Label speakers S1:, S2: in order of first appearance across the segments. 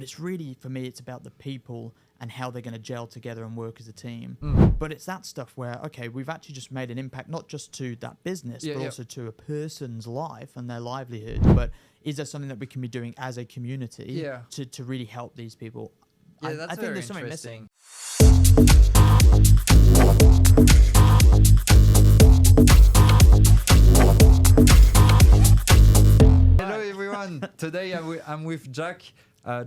S1: but it's really, for me, it's about the people and how they're going to gel together and work as a team. But it's that stuff where, okay, we've actually just made an impact, not just to that business, but also to a person's life and their livelihood. But is there something that we can be doing as a community to really help these people?
S2: Yeah, that's
S1: I think
S2: very
S1: there's something
S2: interesting. Hello everyone. Today I'm with Jack.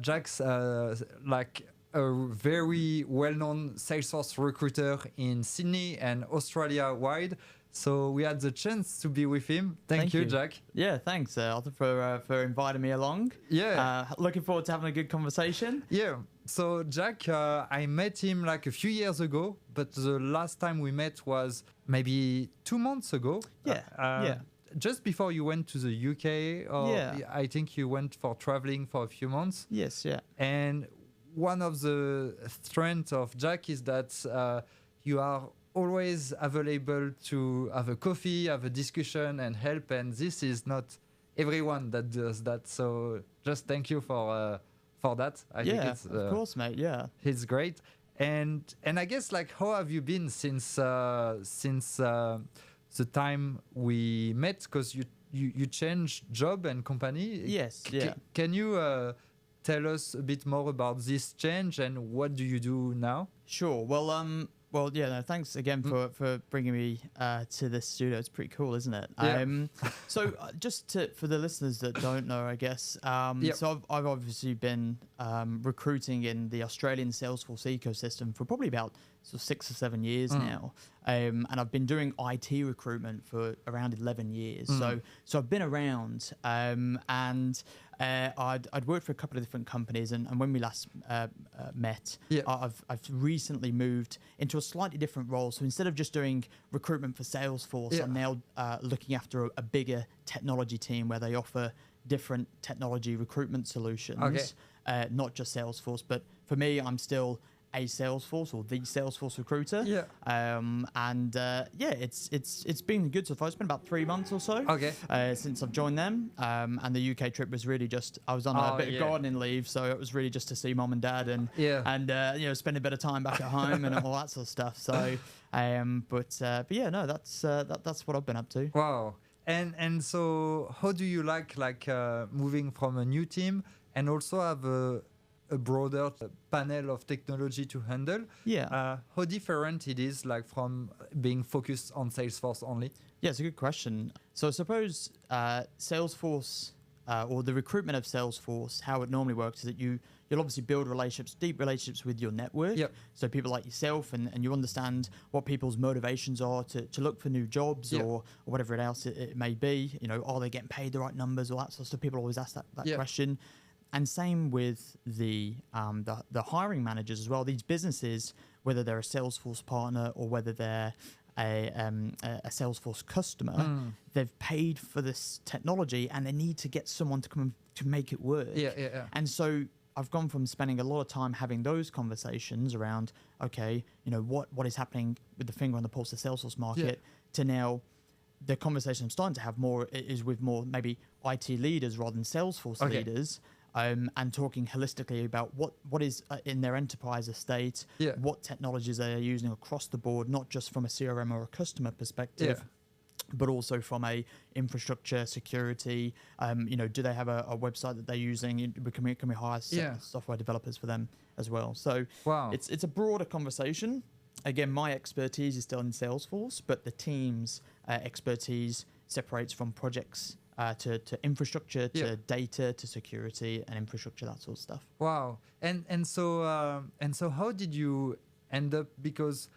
S2: Jack's like a very well-known Salesforce recruiter in Sydney and Australia wide. So we had the chance to be with him. Thank you, Jack.
S1: Yeah, thanks, Arthur, for inviting me along.
S2: Yeah.
S1: Looking forward to having a good conversation.
S2: Yeah. So Jack, I met him like a few years ago, but the last time we met was maybe 2 months ago.
S1: Yeah.
S2: Just before you went to the UK, or I think you went for traveling for a few months.
S1: Yes, yeah.
S2: And one of the strengths of Jack is that you are always available to have a coffee, have a discussion, and help. And this is not everyone that does that. So just thank you for that. I think it's,
S1: of course, mate. Yeah,
S2: it's great. And I guess, like, how have you been since the time we met? Because you changed job and company.
S1: Yes. Yeah.
S2: Can you tell us a bit more about this change and what do you do now?
S1: Sure. Well, yeah. No, thanks again for bringing me to this studio. It's pretty cool, isn't it?
S2: Yeah.
S1: So just for the listeners that don't know, I guess. So I've obviously been recruiting in the Australian Salesforce ecosystem for probably about 6 or 7 years now, and I've been doing IT recruitment for around 11 years. So I've been around, and I'd worked for a couple of different companies, and when we last met, I've recently moved into a slightly different role. So instead of just doing recruitment for Salesforce, I'm now looking after a bigger technology team where they offer different technology recruitment solutions, not just Salesforce. But for me, I'm still a Salesforce or the Salesforce recruiter. It's been good so far. It's been about 3 months or so since I've joined them, and the UK trip was really just, I was on a bit of gardening leave, so it was really just to see mom and dad and spend a bit of time back at home and all that sort of stuff. So but yeah, no, that's what I've been up to.
S2: Wow. And so how do you like moving from a new team and also have a broader panel of technology to handle? How different it is, like, from being focused on Salesforce only?
S1: Yeah, it's a good question. So I suppose Salesforce or the recruitment of Salesforce, how it normally works is that you'll obviously build relationships, deep relationships with your network. So people like yourself, and you understand what people's motivations are to look for new jobs or whatever else it may be. You know, are they getting paid the right numbers, all that sort of stuff. People always ask that question. And same with the hiring managers as well. These businesses, whether they're a Salesforce partner or whether they're a Salesforce customer, they've paid for this technology and they need to get someone to come to make it work. And so I've gone from spending a lot of time having those conversations around, okay, you know, what is happening with the finger on the pulse of the Salesforce market, to now the conversation I'm starting to have more is with more maybe IT leaders rather than Salesforce leaders. And talking holistically about what is in their enterprise estate, what technologies they are using across the board, not just from a CRM or a customer perspective, but also from a infrastructure, security. Do they have a website that they're using? Can we hire software developers for them as well? So it's a broader conversation. Again, my expertise is still in Salesforce, but the team's expertise separates from projects to infrastructure, to data, to security and infrastructure, that sort of stuff.
S2: Wow. And so how did you end up? Because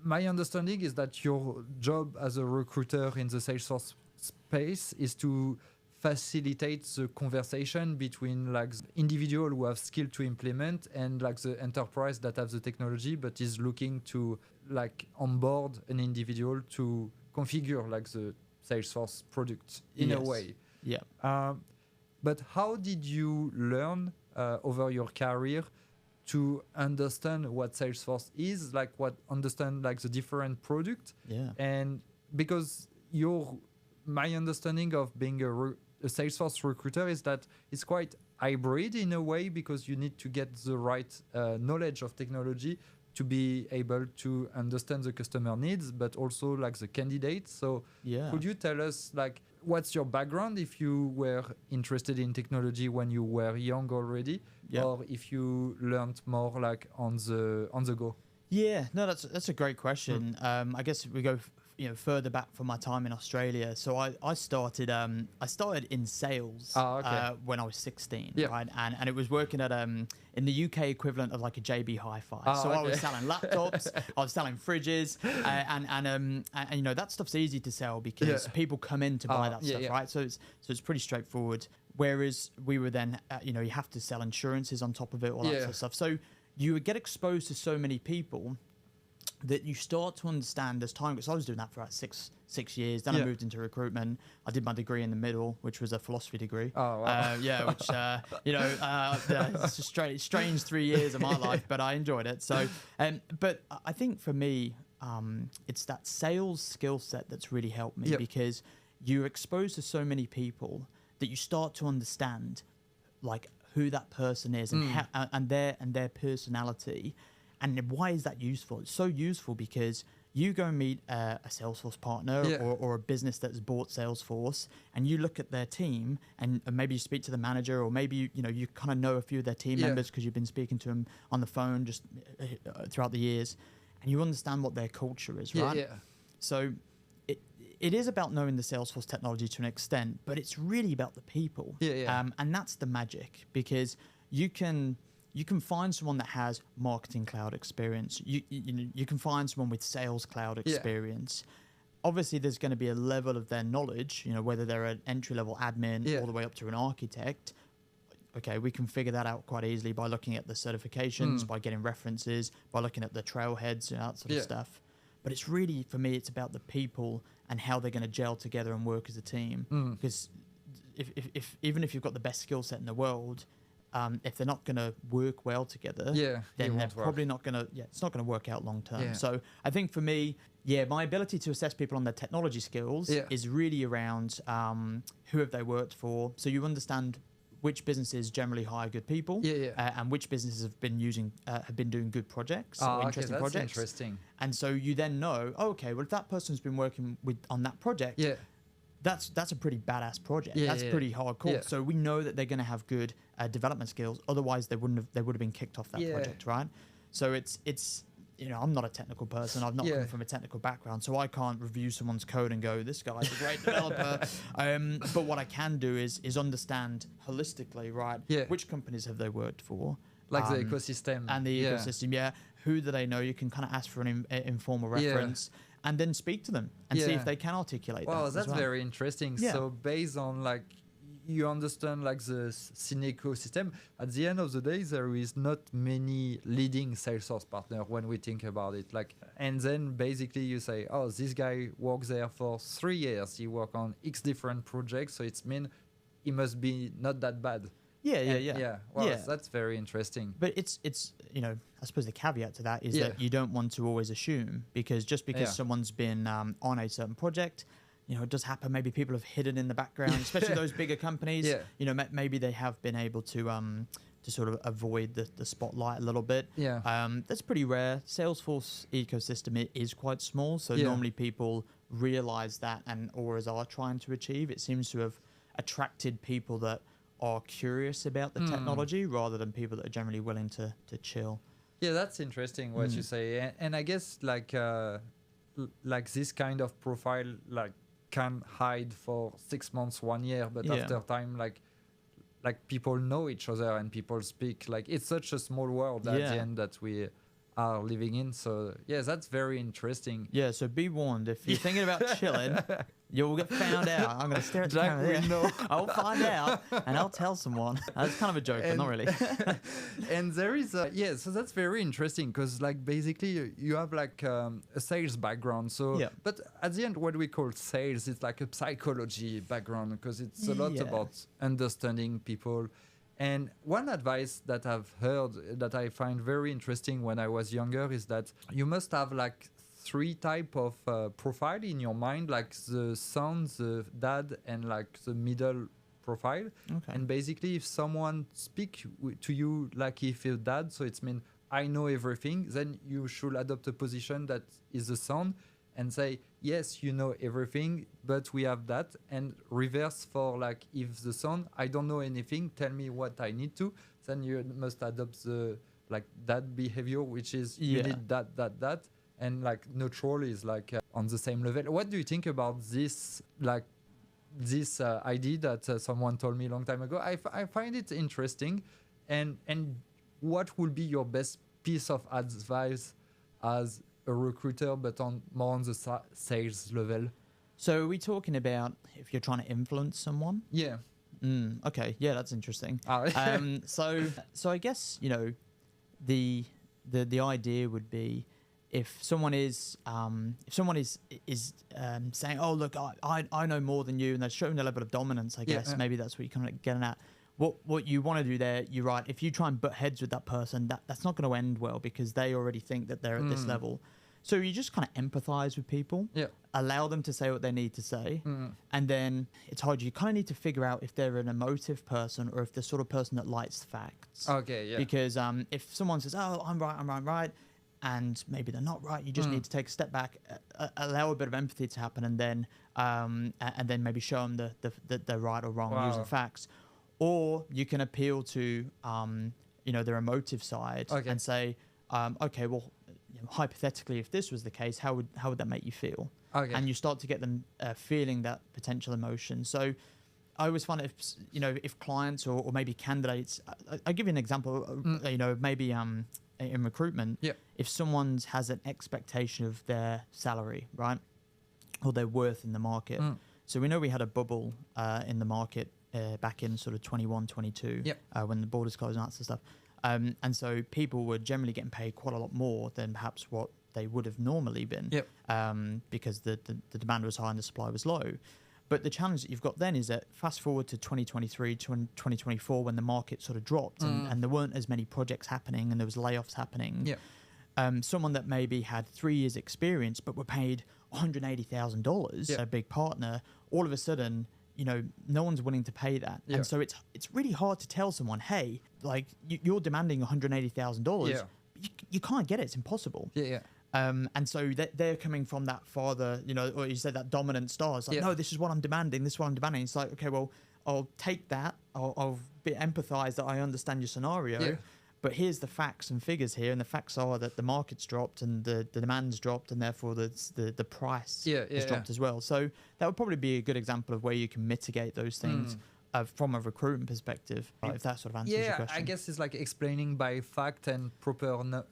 S2: my understanding is that your job as a recruiter in the Salesforce space is to facilitate the conversation between, like, the individual who have skill to implement and, like, the enterprise that have the technology but is looking to, like, onboard an individual to configure, like, the Salesforce product in a way. But how did you learn over your career to understand what Salesforce is, like, understand the different product? And because my understanding of being a Salesforce recruiter is that it's quite hybrid in a way, because you need to get the right knowledge of technology to be able to understand the customer needs, but also like the candidates. So could you tell us like what's your background, if you were interested in technology when you were young already, or if you learned more like on the go?
S1: Yeah, no, that's a great question. I guess we go further back from my time in Australia. So I started in sales when I was 16, right? And it was working at in the UK equivalent of like a JB Hi-Fi. So I was selling laptops, I was selling fridges, and you know, that stuff's easy to sell because people come in to buy that stuff, right? So it's pretty straightforward. Whereas we were then, you know, you have to sell insurances on top of it, all that sort of stuff. So you would get exposed to so many people that you start to understand as time goes. I was doing that for about six years. Then I moved into recruitment. I did my degree in the middle, which was a philosophy degree. Oh, wow. Which, you know, it's a strange 3 years of my life, but I enjoyed it. So, but I think for me, it's that sales skill set that's really helped me because you're exposed to so many people that you start to understand like who that person is and how, and their personality. And why is that useful? It's so useful because you go and meet a Salesforce partner or a business that's bought Salesforce, and you look at their team, and maybe you speak to the manager, or maybe you kind of know a few of their team members because you've been speaking to them on the phone just throughout the years, and you understand what their culture is, right? So it is about knowing the Salesforce technology to an extent, but it's really about the people. And that's the magic, because you can find someone that has marketing cloud experience. You can find someone with sales cloud experience. Obviously, there's going to be a level of their knowledge, you know, whether they're an entry-level admin all the way up to an architect. Okay, we can figure that out quite easily by looking at the certifications, by getting references, by looking at the trailheads, you know, that sort of stuff. But it's really, for me, it's about the people and how they're going to gel together and work as a team. Because if even if you've got the best skill set in the world, if they're not going to work well together, then they're probably not going to, it's not going to work out long term. So I think for me, my ability to assess people on their technology skills is really around who have they worked for. So you understand which businesses generally hire good people, and which businesses have been doing good projects or interesting projects.
S2: Interesting.
S1: And so you then know, well, if that person's been working on that project, that's a pretty badass project. That's pretty hardcore. So we know that they're going to have good development skills. Otherwise, they would have been kicked off that project, right? So it's you know, I'm not a technical person. I've not come from a technical background, so I can't review someone's code and go, this guy's a great developer. But what I can do is understand holistically, right? Which companies have they worked for?
S2: Like the ecosystem.
S1: And the ecosystem, who do they know? You can kind of ask for an informal reference. And then speak to them and see if they can articulate that.
S2: Wow, that's very interesting. So based on like, you understand like the Cine ecosystem, at the end of the day, there is not many leading Salesforce partner when we think about it. Like, and then basically you say, oh, this guy works there for 3 years. He worked on X different projects. So it's mean he must be not that bad. Wow, that's very interesting.
S1: But it's you know, I suppose the caveat to that is that you don't want to always assume, because just because someone's been on a certain project, you know, it does happen. Maybe people have hidden in the background, especially those bigger companies. You know, maybe they have been able to sort of avoid the spotlight a little bit. That's pretty rare. Salesforce ecosystem is quite small, so normally people realize that or are trying to achieve. It seems to have attracted people that are curious about the technology rather than people that are generally willing to chill.
S2: Yeah, that's interesting what you say. And I guess like this kind of profile like can hide for 6 months, 1 year, but after time like people know each other and people speak. Like, it's such a small world at the end that we are living in. So that's very interesting.
S1: So be warned, if you're thinking about chilling, you'll get found out. I'm going to stare at the camera.
S2: Know.
S1: I'll find out and I'll tell someone. That's kind of a joke, but not really.
S2: And there is so that's very interesting, because like basically you have like a sales background. So but at the end, what we call sales, it's like a psychology background, because it's a lot about understanding people. And one advice that I've heard that I find very interesting when I was younger is that you must have like 3 type of profile in your mind, like the son, the dad, and like the middle profile.
S1: Okay.
S2: And basically, if someone speak to you like if you're dad, so it's mean I know everything, then you should adopt a position that is the sound and say, yes, you know everything, but we have that. And reverse for like, if the sound, I don't know anything, tell me what I need to, then you must adopt the like that behavior, which is you need that. And like neutral is like on the same level. What do you think about this, like this idea that someone told me a long time ago? I find it interesting. And what would be your best piece of advice as a recruiter, but more on the sales level?
S1: So are we talking about if you're trying to influence someone?
S2: Yeah.
S1: Okay. Yeah, that's interesting.
S2: Oh.
S1: So I guess, you know, the idea would be if someone is saying, oh look, I know more than you, and they're showing a level of dominance, I guess maybe that's what you're kind of getting at. What you want to do there, you're right. If you try and butt heads with that person, that's not going to end well, because they already think that they're at this level. So you just kind of empathize with people, allow them to say what they need to say, and then it's hard. You kind of need to figure out if they're an emotive person or if they're the sort of person that likes facts.
S2: Okay, yeah.
S1: Because if someone says, oh, I'm right, and maybe they're not right, you just need to take a step back, allow a bit of empathy to happen, and then maybe show them that they're right or wrong using facts. Or you can appeal to their emotive side and say, okay, well, hypothetically, if this was the case, how would that make you feel? Okay. And you start to get them feeling that potential emotion. So I always find if clients or maybe candidates, I'll give you an example. Maybe in recruitment, if someone has an expectation of their salary, right, or their worth in the market. So we know we had a bubble in the market back in sort of 21, 22, when the borders closed and that sort of stuff. And so people were generally getting paid quite a lot more than perhaps what they would have normally been, because the demand was high and the supply was low. But the challenge that you've got then is that fast forward to 2023, 2024, when the market sort of dropped and there weren't as many projects happening and there was layoffs happening. Someone that maybe had 3 years experience but were paid $180,000, a big partner, all of a sudden, no one's willing to pay that. And so it's really hard to tell someone, hey, like you're demanding $180,000. You can't get it. It's impossible. And so they're coming from that father, or you said that dominant star. It's like, no, this is what I'm demanding. This is what I'm demanding. It's like, okay, well, I'll take that. I'll empathize that I understand your scenario. But here's the facts and figures here, and the facts are that the market's dropped and the demand's dropped, and therefore the price has dropped as well. So that would probably be a good example of where you can mitigate those things from a recruitment perspective, if that sort of answers your question.
S2: I guess it's like explaining by fact and proper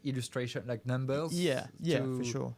S2: illustration, like numbers.
S1: For sure.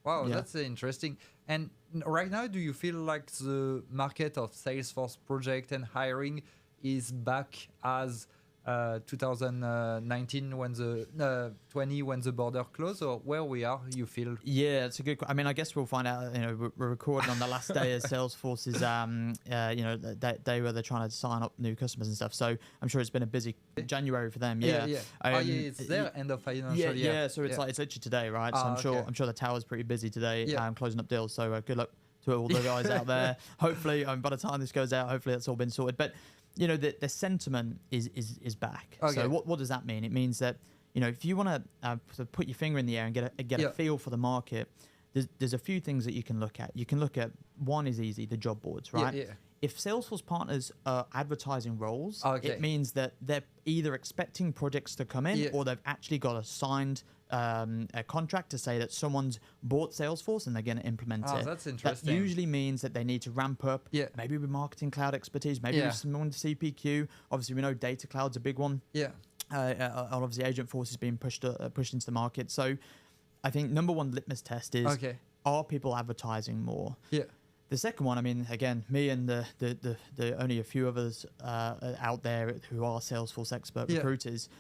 S2: Wow, that's interesting. And right now, do you feel like the market of Salesforce project and hiring is back as 2019 when the 20 when the border closed, or where we are, you feel?
S1: Yeah, it's a good. I mean, I guess we'll find out. We're recording on the last day of Salesforce's that day where they're trying to sign up new customers and stuff. So I'm sure it's been a busy January for them.
S2: It's their end of financial year.
S1: Yeah. So it's literally today, right? So I'm sure the tower's pretty busy today. Closing up deals. So good luck to all the guys out there. Hopefully, by the time this goes out, hopefully that's all been sorted. But the sentiment is back. Okay. So what does that mean? It means that, if you want to put your finger in the air and get a feel for the market, there's a few things that you can look at. You can look at, one is easy, the job boards, right? If Salesforce partners are advertising roles, it means that they're either expecting projects to come in or they've actually got a signed a contract to say that someone's bought Salesforce and they're going to implement it.
S2: That's interesting.
S1: That usually means that they need to ramp up, maybe with marketing cloud expertise, maybe with someone with CPQ. Obviously, we know data cloud's a big one. Obviously, Agentforce is being pushed into the market. So I think number one litmus test is, are people advertising more? The second one, I mean, again, me and the only a few others out there who are Salesforce expert recruiters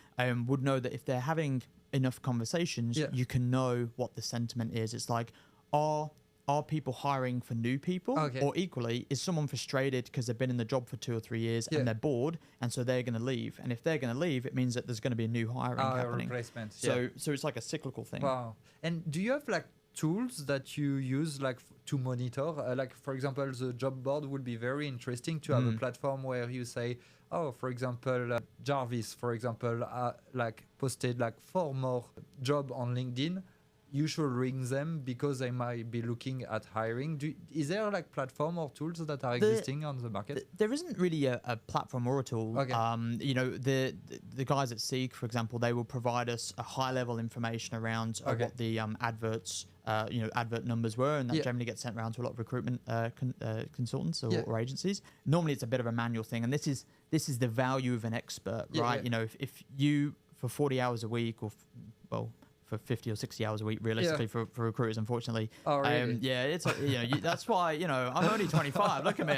S1: would know that if they're having enough conversations, you can know what the sentiment is. It's like, are people hiring for new people? Or equally, is someone frustrated because they've been in the job for 2 or 3 years and they're bored, and so they're going to leave? And if they're going to leave, it means that there's going to be a new hiring happening.
S2: Replacement.
S1: So it's like a cyclical thing.
S2: Wow. And do you have like tools that you use like to monitor? Like for example, the job board would be very interesting to have a platform where you say, oh, for example, Jarvis, for example, like posted like 4 more job on LinkedIn. You should ring them because they might be looking at hiring. Is there like platform or tools that are existing on the market?
S1: There isn't really a platform or a tool.
S2: Okay.
S1: You know, the guys at Seek, for example, they will provide us a high level information around what the adverts, advert numbers were, and that generally gets sent around to a lot of recruitment consultants or agencies. Normally, it's a bit of a manual thing, and this is the value of an expert, right? Yeah. You know, if you for 40 hours a week, or for 50 or 60 hours a week, realistically, for recruiters, unfortunately.
S2: Oh, really?
S1: It's that's why, I'm only 25. Look at me.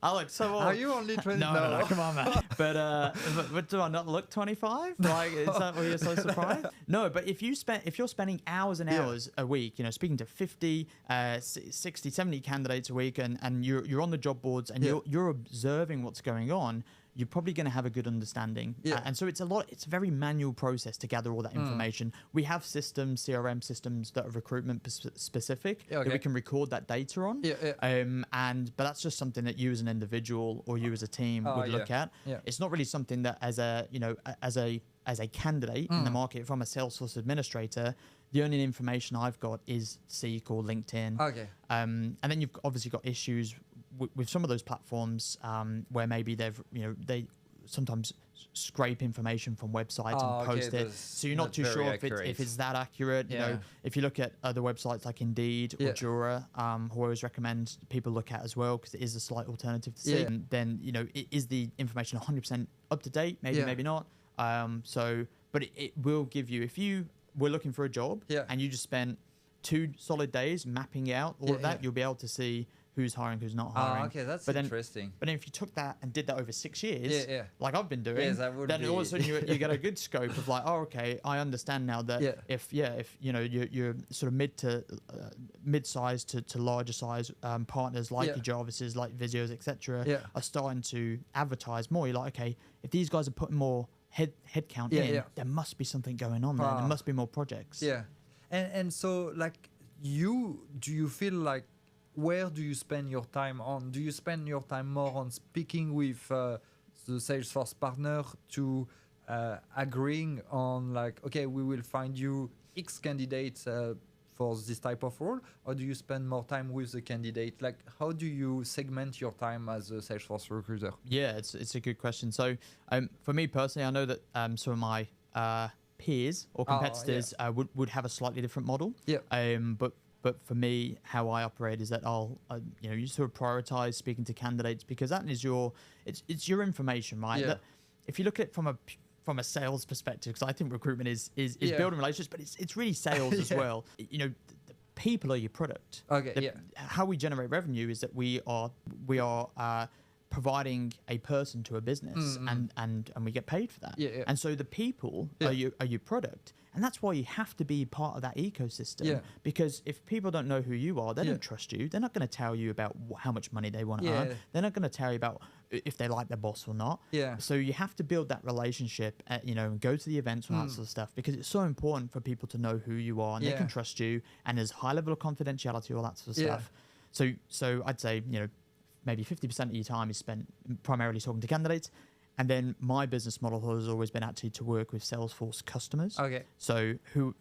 S1: I look so old.
S2: Are you only 25?
S1: No, come on, man. But do I not look 25? Like, is that why you're so surprised? No, but if you're spending hours and hours a week, speaking to 50, 60, 70 candidates a week, and you're on the job boards and you're observing what's going on, you're probably going to have a good understanding. And so it's a very manual process to gather all that information. We have systems, CRM systems that are recruitment specific that we can record that data on. But that's just something that you as an individual or you as a team would look at. It's not really something that as a candidate in the market, from a Salesforce administrator, the only information I've got is Seek or LinkedIn. And then you've obviously got issues with some of those platforms where maybe they sometimes scrape information from websites and post it, so you're not too sure if it's that accurate. If you look at other websites like Indeed or Jura, who I always recommend people look at as well, because it is a slight alternative to Seek. Then is the information 100% up to date? Maybe not. But it will give you, if you were looking for a job and you just spent 2 solid days mapping out all of that, you'll be able to see who's hiring, who's not hiring.
S2: That's interesting.
S1: But then if you took that and did that over 6 years, like I've been doing, then all of a sudden you get a good scope of like, oh, okay, I understand now that if you're sort of mid-sized to larger size partners like your Jarvises, like Visios, etc., are starting to advertise more. You're like, okay, if these guys are putting more headcount in, there must be something going on there. There must be more projects.
S2: And so like do you feel like, where do you spend your time on? Do you spend your time more on speaking with the Salesforce partner to agreeing on like, okay, we will find you X candidates for this type of role? Or do you spend more time with the candidate? Like, how do you segment your time as a Salesforce recruiter?
S1: Yeah, it's a good question. So for me personally, I know that some of my peers or competitors would have a slightly different model. But for me, how I operate is that you sort of prioritize speaking to candidates, because that is it's your information, right? That if you look at it from a sales perspective, because I think recruitment is building relationships, but it's really sales as well. The people are your product. How we generate revenue is that we are providing a person to a business, and we get paid for that. And so the people are your product. And that's why you have to be part of that ecosystem, because if people don't know who you are, they don't trust you. They're not going to tell you about how much money they want to earn. They're not going to tell you about if they like their boss or not. So you have to build that relationship, and go to the events and that sort of stuff, because it's so important for people to know who you are and they can trust you. And there's high level of confidentiality, all that sort of stuff. So I'd say, maybe 50% of your time is spent primarily talking to candidates. And then my business model has always been actually to work with Salesforce customers. So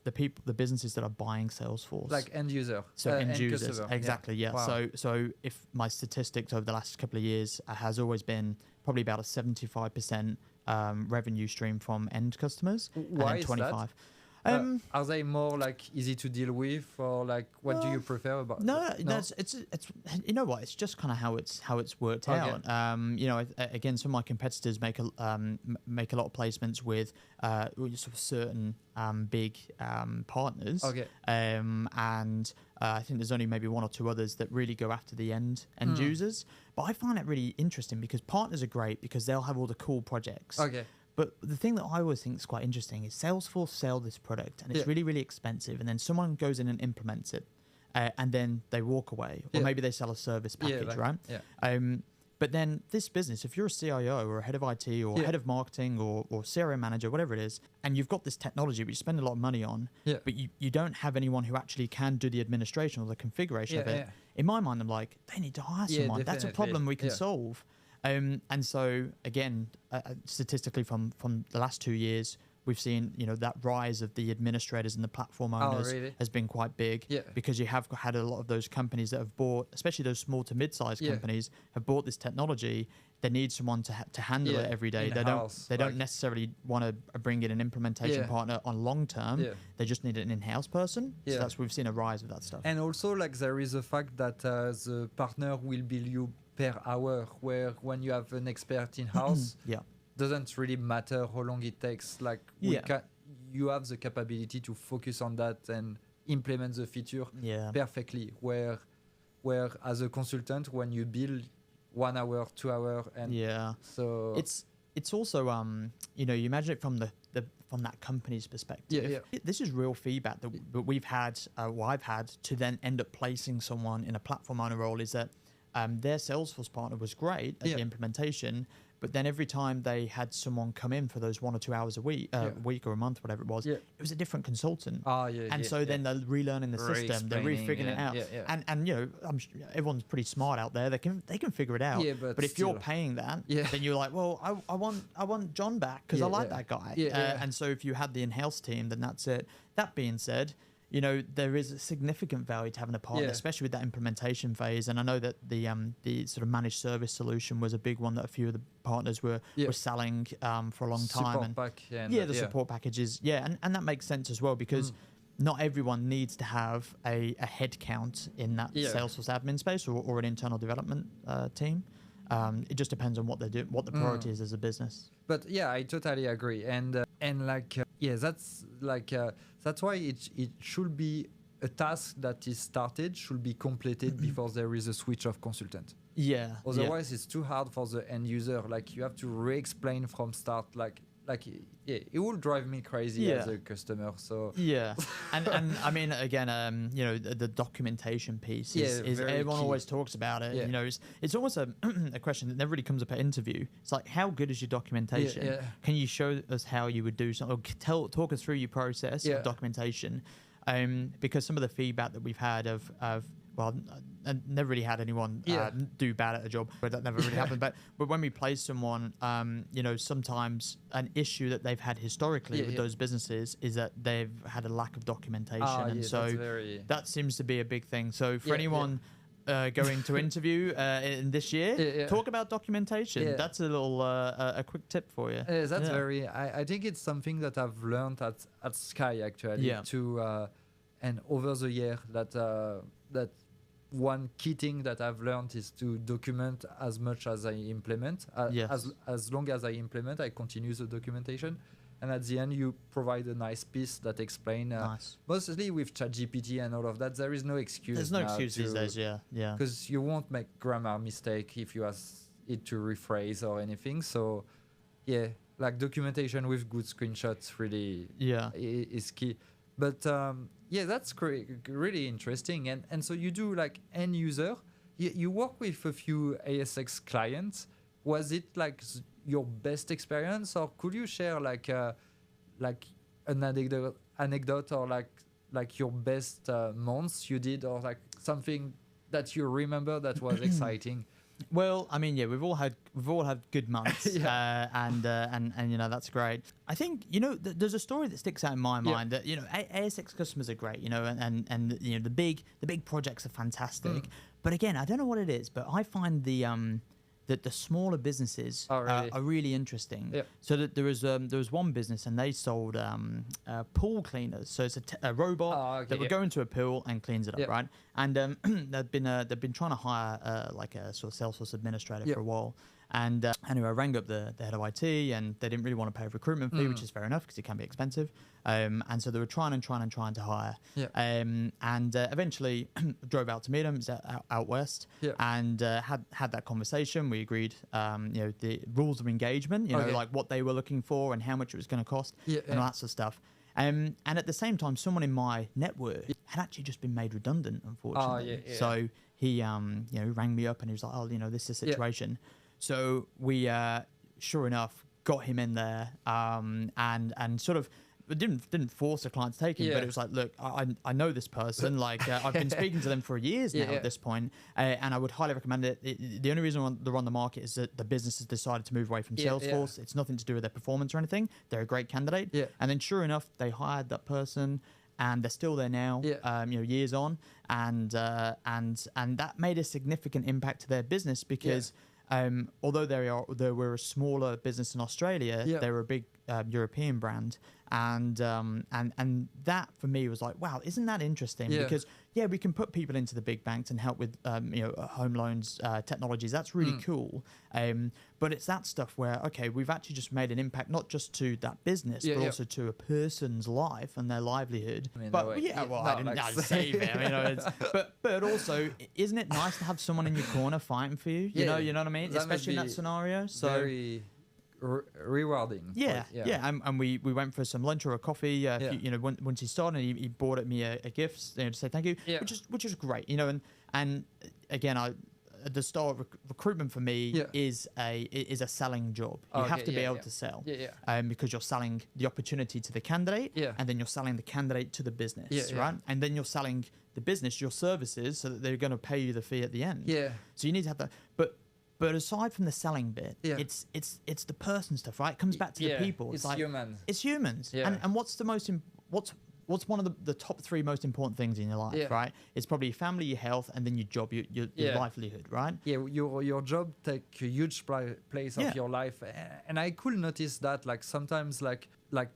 S1: the businesses that are buying Salesforce,
S2: like end user.
S1: So end users,
S2: customer.
S1: exactly. Wow. So if my statistics over the last couple of years has always been probably about a 75% revenue stream from end customers.
S2: Why
S1: and then 25.
S2: Is that? Are they more like easy to deal with, or like what do you prefer about?
S1: No, it's you know what? It's just kind of how it's worked out. Again, some of my competitors make a lot of placements with sort of certain big partners. And I think there's only maybe 1 or 2 others that really go after the end users. But I find it really interesting, because partners are great because they'll have all the cool projects. But the thing that I always think is quite interesting is Salesforce sell this product and it's really, really expensive. And then someone goes in and implements it and then they walk away. Or maybe they sell a service package, right? But then this business, if you're a CIO or a head of IT or head of marketing or CRM manager, whatever it is, and you've got this technology which you spend a lot of money on, but you don't have anyone who actually can do the administration or the configuration of it, in my mind, I'm like, they need to hire someone. That's a problem we can solve. And so, again, statistically from the last 2 years, we've seen, that rise of the administrators and the platform owners has been quite big because you have had a lot of those companies that have bought, especially those small to mid-sized companies, have bought this technology. They need someone to handle it every day. They don't necessarily want to bring in an implementation partner on long term. They just need an in-house person. So that's we've seen a rise of that stuff.
S2: And also, like, there is a fact that the partner will bill you per hour, where when you have an expert in-house, doesn't really matter how long it takes. Like, you have the capability to focus on that and implement the feature perfectly. Where as a consultant, when you build 1 hour, 2 hour, and so
S1: it's also you imagine it from from that company's perspective. This is real feedback that we've had, I've had, to then end up placing someone in a platform owner role. Is that their Salesforce partner was great at the implementation, but then every time they had someone come in for those 1 or 2 hours a week or a month, whatever it was, it was a different consultant. Then they're relearning the system, they're refiguring it out. And I'm sure everyone's pretty smart out there. They can figure it out. But if you're paying that, then you're like, well, I want John back because I like that guy. And so if you had the in-house team, then that's it. That being said, there is a significant value to having a partner, especially with that implementation phase. And I know that the sort of managed service solution was a big one that a few of the partners were selling for a long time. The support packages. And that makes sense as well, because not everyone needs to have a head count in that Salesforce admin space or an internal development team. It just depends on what they do, what the priority is as a business.
S2: But I totally agree. And that's why it should be a task that is started, should be completed before there is a switch of consultant. Otherwise, it's too hard for the end user. Like, you have to re-explain from start. It will drive me crazy as a customer. So
S1: and I mean, again, the documentation piece is everyone always talks about it. It's almost a question that never really comes up at interview. It's like, how good is your documentation? Can you show us how you would do something? Or talk us through your process of documentation. Because some of the feedback that we've had of well, I never really had anyone do bad at a job, but that never really happened. But when we place someone, sometimes an issue that they've had historically with those businesses is that they've had a lack of documentation, and so that seems to be a big thing. So for anyone going to interview in this year, talk about documentation. That's a little a quick tip for you.
S2: That's very. I think it's something that I've learned at Sky actually. And over the year that one key thing that I've learned is to document as much as I implement. As long as I implement, I continue the documentation. And at the end, you provide a nice piece that explains. Mostly with ChatGPT and all of that, there is no excuse.
S1: There's no excuse these days,
S2: because you won't make grammar mistake if you ask it to rephrase or anything. So, like documentation with good screenshots really is key. But that's really interesting. And so you do like end user. You work with a few ASX clients. Was it like your best experience, or could you share like an anecdote or like your best months you did, or like something that you remember that was exciting?
S1: Well, I mean, we've all had good months, and that's great. I think there's a story that sticks out in my mind that ASX customers are great, and the big projects are fantastic. But again, I don't know what it is, but I find that the smaller businesses are really interesting. So that there was one business, and they sold pool cleaners. So it's a robot that would go into a pool and cleans it up, right? And they've been trying to hire like a sort of Salesforce administrator for a while. And anyway, I rang up the head of IT, and they didn't really want to pay a recruitment fee, which is fair enough because it can be expensive. And so they were trying to hire. And eventually drove out to meet them. It was out west, and had that conversation. We agreed, the rules of engagement, like what they were looking for and how much it was going to cost, and all that sort of stuff. And at the same time, someone in my network had actually just been made redundant, unfortunately. So he rang me up and he was like, oh, this is the situation. So we, sure enough, got him in there, and sort of didn't force a client to take him, but it was like, look, I know this person, like I've been speaking to them for years now at this point, and I would highly recommend it. The only reason they're on the market is that the business has decided to move away from Salesforce. It's nothing to do with their performance or anything. They're a great candidate. And then sure enough, they hired that person, and they're still there now, years on, and that made a significant impact to their business because although they were a smaller business in Australia, they were a big European brand, and that for me was like, wow, isn't that interesting? Because we can put people into the big banks and help with home loans, technologies. That's really cool. But it's that stuff where, okay, we've actually just made an impact not just to that business, but also to a person's life and their livelihood.
S2: I mean,
S1: but I didn't say that. But also, isn't it nice to have someone in your corner fighting for you? You know what I mean? Especially in that scenario. So
S2: very rewarding.
S1: And we went for some lunch or a coffee. Once he started, he bought me a gift to say thank you, which is great. And again, at the start, recruitment for me is a selling job. You have to be able to sell, because you're selling the opportunity to the candidate, and then you're selling the candidate to the business, right? And then you're selling the business your services so that they're going to pay you the fee at the end. So you need to have that, But aside from the selling bit, it's the person stuff, right? It comes back to the people.
S2: It's like humans.
S1: It's humans. And what's the most what's one of the top 3 most important things in your life, right? It's probably your family, your health, and then your job, your livelihood, right?
S2: Your job take a huge place of your life, and I could notice that like sometimes like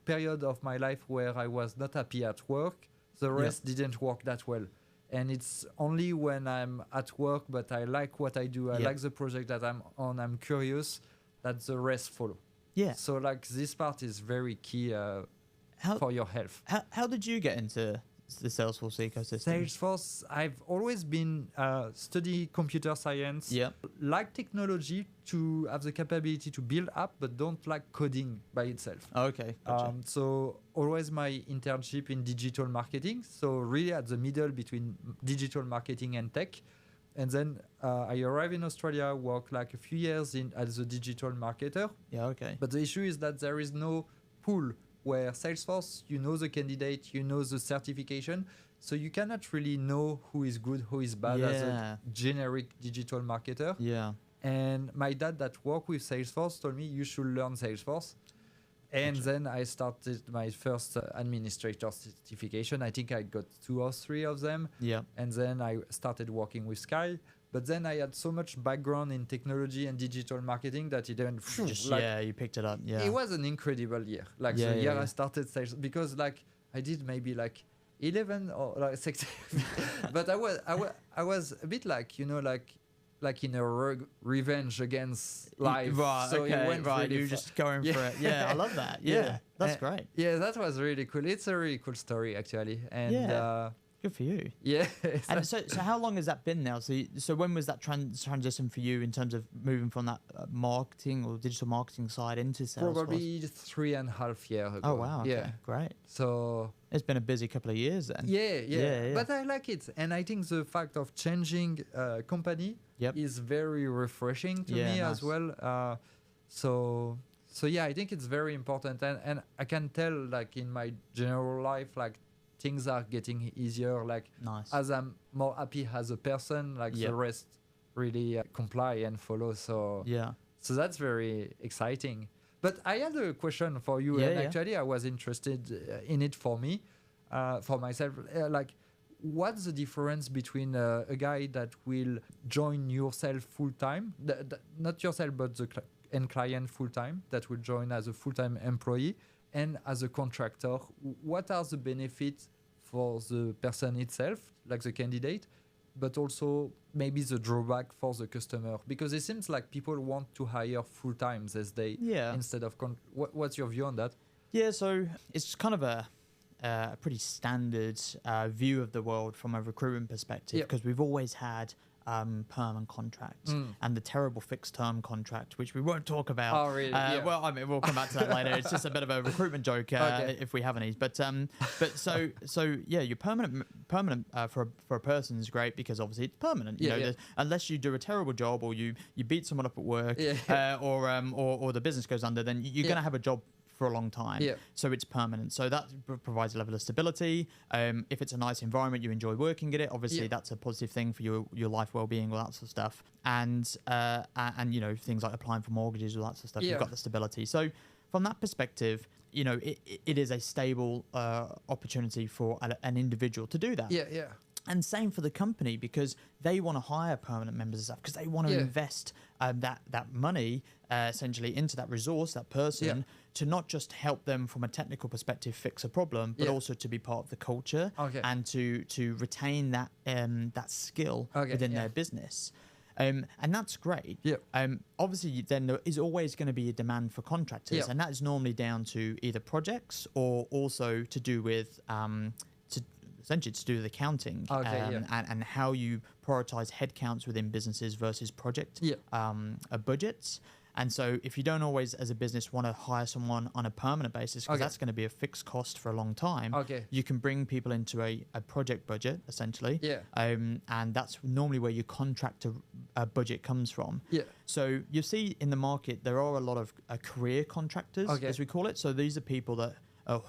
S2: period of my life where I was not happy at work, the rest didn't work that well. And it's only when I'm at work, but I like what I do, I like the project that I'm on, I'm curious, that the rest follow. So like this part is very key for your health.
S1: How did you get into the Salesforce ecosystem?
S2: Salesforce, I've always been study computer science, like technology to have the capability to build app, but don't like coding by itself.
S1: Okay, gotcha.
S2: So always my internship in digital marketing. So really at the middle between digital marketing and tech. And then I arrived in Australia, worked like a few years as a digital marketer. But the issue is that there is no pool where Salesforce, you know the candidate, you know the certification, so you cannot really know who is good, who is bad as a generic digital marketer. And my dad that worked with Salesforce told me you should learn Salesforce. And then I started my first administrator certification. I think I got 2 or 3 of them. And then I started working with Sky. But then I had so much background in technology and digital marketing that it didn't
S1: you picked it up.
S2: It was an incredible year. Like the year I started sales, because like I did maybe like 11 or like 6 but I was a bit like like in a revenge against life.
S1: Right, so really you're just going for it. I love that. That's great.
S2: That was really cool. It's a really cool story actually. And
S1: good for you.
S2: Yeah.
S1: And so how long has that been now? So when was that transition for you in terms of moving from that marketing or digital marketing side into Salesforce?
S2: Probably 3.5 years ago.
S1: Oh wow. Okay, great.
S2: So
S1: it's been a busy couple of years then.
S2: Yeah. But I like it, and I think the fact of changing company is very refreshing to me as well. So I think it's very important, and I can tell like in my general life like things are getting easier, like as I'm more happy as a person, like the rest really comply and follow. So that's very exciting. But I had a question for you, and actually I was interested in it for me, for myself. Like, what's the difference between a guy that will join yourself full time, not yourself but the end client full time, that will join as a full time employee, and as a contractor? What are the benefits for the person itself, like the candidate, but also maybe the drawback for the customer? Because it seems like people want to hire full time these days instead of what's your view on that?
S1: So it's kind of a pretty standard view of the world from a recruitment perspective, because we've always had perm and contract and the terrible fixed term contract, which we won't talk about.
S2: Oh, really?
S1: Well, I mean, we'll come back to that later. It's just a bit of a recruitment joke if we have any. But so yeah, your permanent for a person is great because obviously it's permanent. You know, unless you do a terrible job or you beat someone up at work or the business goes under, then you're going to have a job for a long time. So it's permanent. So that provides a level of stability. If it's a nice environment, you enjoy working at it. Obviously, that's a positive thing for your life well-being, all that sort of stuff. And you know, things like applying for mortgages, all that sort of stuff. You've got the stability. So from that perspective, you know, it is a stable opportunity for an individual to do that. And same for the company, because they want to hire permanent members of staff because they want to invest that money essentially into that resource, that person, to not just help them from a technical perspective fix a problem, but also to be part of the culture and to retain that that skill within their business. And that's great. Obviously, then there is always going to be a demand for contractors, and that is normally down to either projects or also to do with essentially to do with accounting and how you prioritize headcounts within businesses versus project budgets. And so if you don't always, as a business, want to hire someone on a permanent basis, because that's going to be a fixed cost for a long time, you can bring people into a project budget, essentially. And that's normally where your contractor budget comes from. So you see in the market, there are a lot of career contractors, as we call it. So these are people that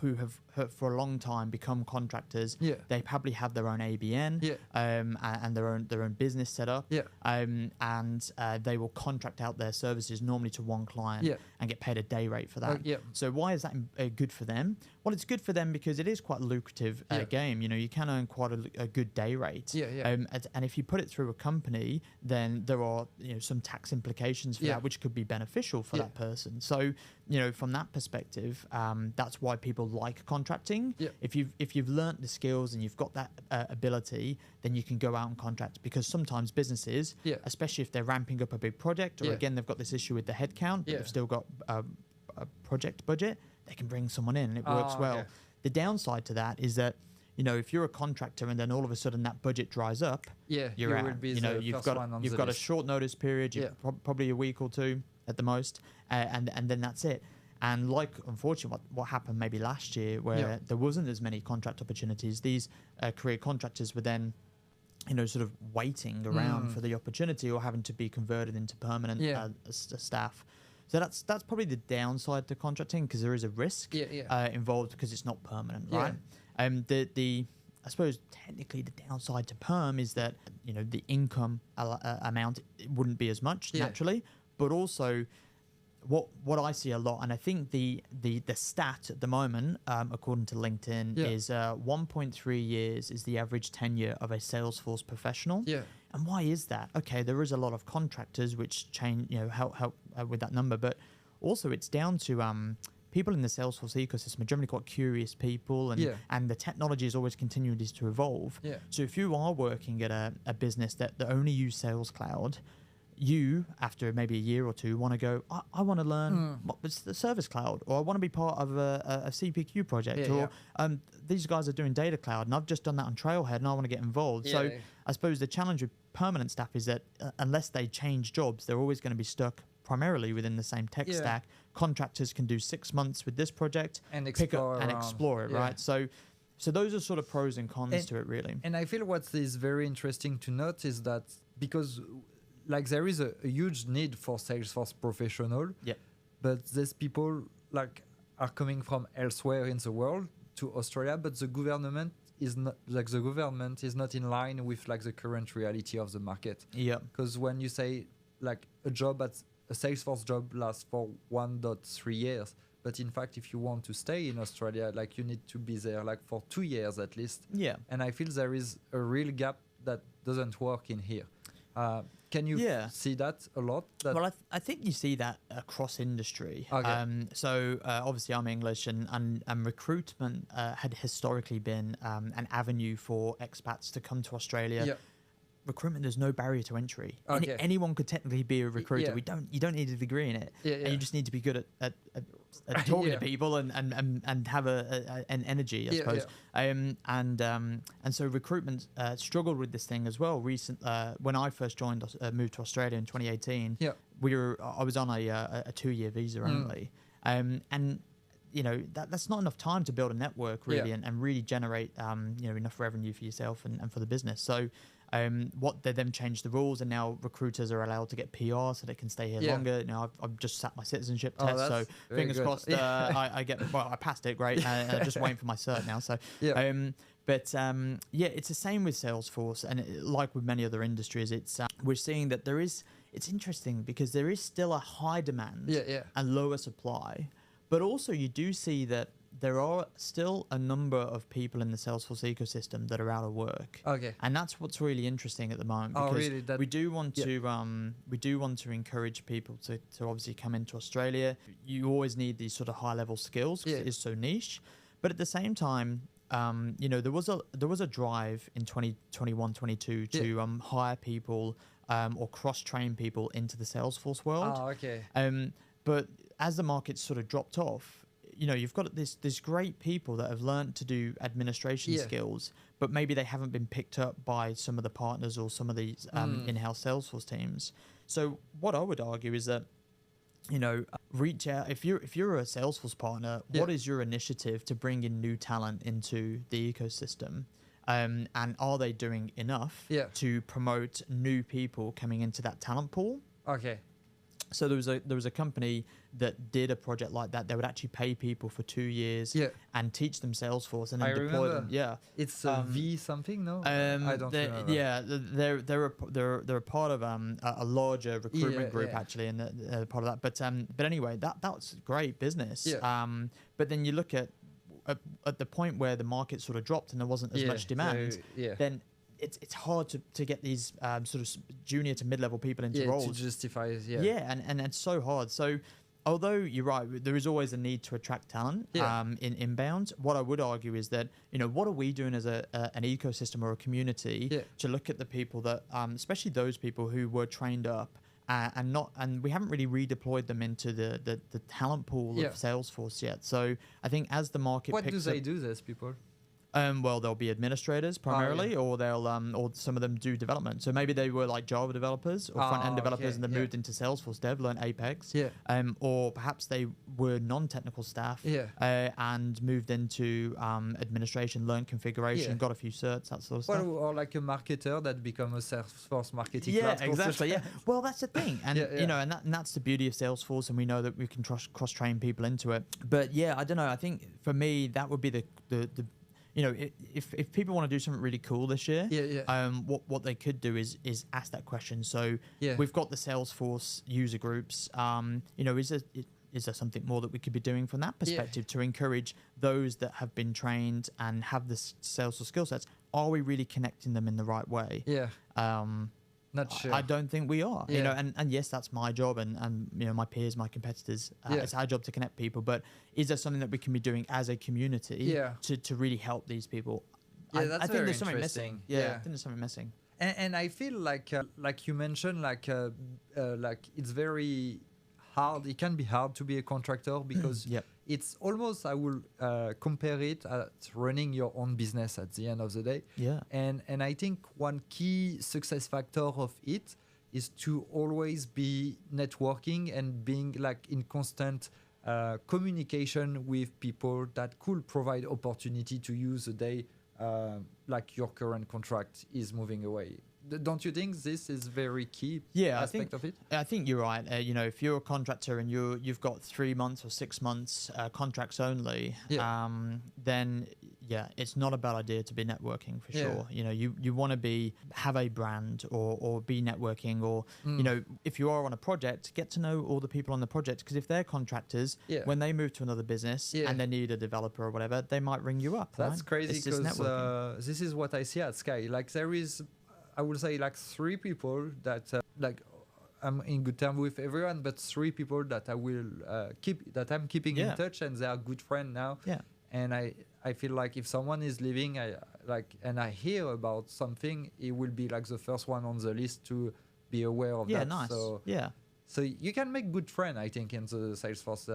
S1: who have for a long time become contractors. They probably have their own ABN and their own business set up. And they will contract out their services normally to one client and get paid a day rate for that. So why is that good for them? Well, it's good for them because it is quite a lucrative game. You know, you can earn quite a good day rate. And if you put it through a company, then there are, you know, some tax implications for that, which could be beneficial for that person. So, you know, from that perspective, that's why people like contracting. If you've learnt the skills and you've got that ability, then you can go out and contract, because sometimes businesses, especially if they're ramping up a big project, or again they've got this issue with the headcount, but they've still got a project budget, they can bring someone in and it works well. The downside to that is that, you know, if you're a contractor and then all of a sudden that budget dries up, you're out. You know, you've got a short notice period, probably a week or two at the most, and then that's it. And like, unfortunately, what happened maybe last year, where there wasn't as many contract opportunities, these career contractors were then, you know, sort of waiting around for the opportunity or having to be converted into permanent staff. So that's probably the downside to contracting, because there is a risk involved because it's not permanent, right? I suppose technically the downside to perm is that, you know, the income amount wouldn't be as much naturally, but also what I see a lot, and I think the stat at the moment, according to LinkedIn, is 1.3 years is the average tenure of a Salesforce professional. And why is that? Okay, there is a lot of contractors which change, you know, help with that number, but also it's down to people in the Salesforce ecosystem are generally quite curious people, and the technology is always continuing to evolve. So if you are working at a business that only use Sales Cloud, you, after maybe a year or two, want to go, I want to learn what's the Service Cloud, or I want to be part of a CPQ project, or these guys are doing Data Cloud, and I've just done that on Trailhead, and I want to get involved. So I suppose the challenge with permanent staff is that unless they change jobs, they're always going to be stuck primarily within the same tech stack. Contractors can do 6 months with this project and explore it, right? So those are sort of pros and cons to it, really.
S2: And I feel what is very interesting to note is that because like there is a huge need for Salesforce professional, but these people like are coming from elsewhere in the world to Australia, but the government is not in line with like the current reality of the market. Because when you say like a Salesforce job lasts for 1.3 years, but in fact, if you want to stay in Australia, like you need to be there like for 2 years at least. And I feel there is a real gap that doesn't work in here. Can you see that a lot?
S1: Well, I think you see that across industry. So obviously I'm English, and recruitment had historically been an avenue for expats to come to Australia. Recruitment, there's no barrier to entry. Anyone could technically be a recruiter. You don't need a degree in it, and you just need to be good at talking to people and have an energy, I suppose. And so recruitment struggled with this thing as well. When I first moved to Australia in 2018, I was on a 2-year visa only, and that's not enough time to build a network really and really generate enough revenue for yourself and for the business. So what they then changed the rules, and now recruiters are allowed to get PR so they can stay here longer. I've just sat my citizenship test, so fingers crossed I passed it, great. I'm just waiting for my cert now. So it's the same with Salesforce, and like with many other industries, we're seeing that it's interesting because there is still a high demand and lower supply, but also you do see that there are still a number of people in the Salesforce ecosystem that are out of work. Okay. And that's what's really interesting at the moment, because we do want to encourage people to obviously come into Australia. You always need these sort of high level skills because it is so niche. But at the same time, there was a drive in 2021-22 to hire people or cross train people into the Salesforce world. Oh, okay. But as the market sort of dropped off, you've got this great people that have learned to do administration skills, but maybe they haven't been picked up by some of the partners or some of these in-house Salesforce teams. So what I would argue is that, reach out. If you're a Salesforce partner, what is your initiative to bring in new talent into the ecosystem? And are they doing enough to promote new people coming into that talent pool? Okay. So there was a company that did a project like that. They would actually pay people for 2 years and teach them Salesforce and then deploy them. Yeah, it's
S2: V something. No, I don't remember.
S1: Yeah, they're a part of a larger recruitment group actually, and they're part of that. But anyway, that's great business. Yeah. But then you look at the point where the market sort of dropped and there wasn't as much demand. Then it's hard to get these sort of junior to mid-level people into roles.
S2: To justify,
S1: and it's so hard. So although you're right, there is always a need to attract talent in inbound. What I would argue is that, what are we doing as an ecosystem or a community to look at the people that, especially those people who were trained up and we haven't really redeployed them into the talent pool of Salesforce yet. So I think as the market
S2: picks up... What do they do, those people?
S1: Well, they'll be administrators primarily, or they'll or some of them do development. So maybe they were like Java developers or front-end developers, and they moved into Salesforce Dev, learned Apex. Or perhaps they were non-technical staff and moved into administration, learned configuration, got a few certs, that sort of stuff.
S2: Or like a marketer that become a Salesforce marketing.
S1: Yeah, exactly. Yeah. Well, that's the thing, and and that's the beauty of Salesforce, and we know that we can cross-train people into it. But yeah, I don't know. I think for me that would be the if people want to do something really cool this year, what they could do is ask that question. So we've got the Salesforce user groups. Is there something more that we could be doing from that perspective to encourage those that have been trained and have the Salesforce skill sets? Are we really connecting them in the right way? Not sure. I don't think we are. And yes, that's my job, and my peers, my competitors. It's our job to connect people. But is there something that we can be doing as a community to really help these people?
S2: That's
S1: I think
S2: very
S1: there's something
S2: interesting.
S1: missing. I think there's something missing.
S2: And I feel like you mentioned, like it's very hard. It can be hard to be a contractor because it's almost, I will compare it at running your own business at the end of the day. And I think one key success factor of it is to always be networking and being like in constant communication with people that could provide opportunity to you the day like your current contract is moving away. Don't you think this is very key aspect of it?
S1: I think you're right. If you're a contractor and you've got 3 months or 6 months contracts only, then it's not a bad idea to be networking for sure. You want to have a brand or be networking, or if you are on a project, get to know all the people on the project, because if they're contractors, when they move to another business and they need a developer or whatever, they might ring you up.
S2: That's crazy, because this is what I see at Sky. Like there is, I would say, like 3 people that I'm in good terms with everyone, but 3 people that I will I'm keeping in touch, and they are good friends now. And I feel like if someone is leaving, and I hear about something, it will be like the first one on the list to be aware of that.
S1: Nice. So
S2: So you can make good friends, I think, in the Salesforce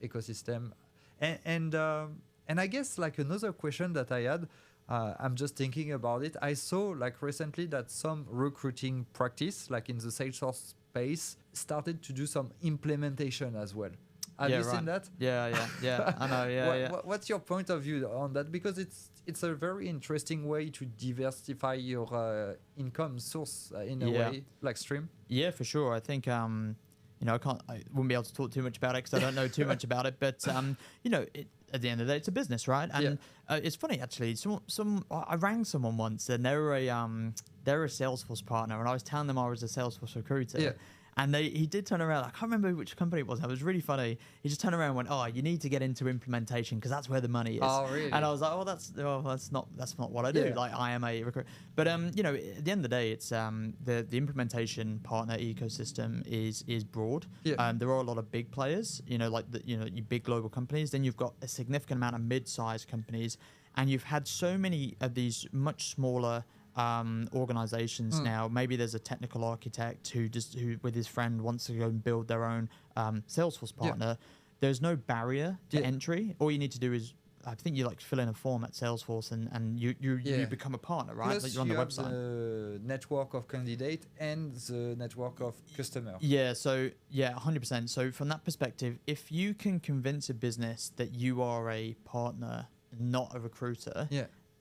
S2: ecosystem. And I guess like another question that I had, I'm just thinking about it. I saw like recently that some recruiting practice, like in the Salesforce space, started to do some implementation as well. Have you seen that?
S1: Yeah. I know.
S2: What's your point of view on that? Because it's a very interesting way to diversify your income source in a way, like stream.
S1: Yeah, for sure. I think I wouldn't be able to talk too much about it because I don't know too much about it. But at the end of the day, it's a business, right? And it's funny actually. I rang someone once, and they're a Salesforce partner, and I was telling them I was a Salesforce recruiter. Yeah. And he did turn around. I can't remember which company it was. It was really funny. He just turned around and went, "Oh, you need to get into implementation because that's where the money is."
S2: Oh, really?
S1: And I was like, that's not what I do. Like I am a recruiter. But at the end of the day, it's the implementation partner ecosystem is broad. Yeah. There are a lot of big players. Your big global companies. Then you've got a significant amount of mid-sized companies, and you've had so many of these much smaller organizations now. Maybe there's a technical architect who with his friend wants to go and build their own Salesforce partner. There's no barrier to entry. All you need to do is, I think you like fill in a form at Salesforce and you become a partner, right?
S2: Plus
S1: like you're on the website.
S2: The network of candidate and the network of customer.
S1: Yeah, so 100%. So from that perspective, if you can convince a business that you are a partner, not a recruiter,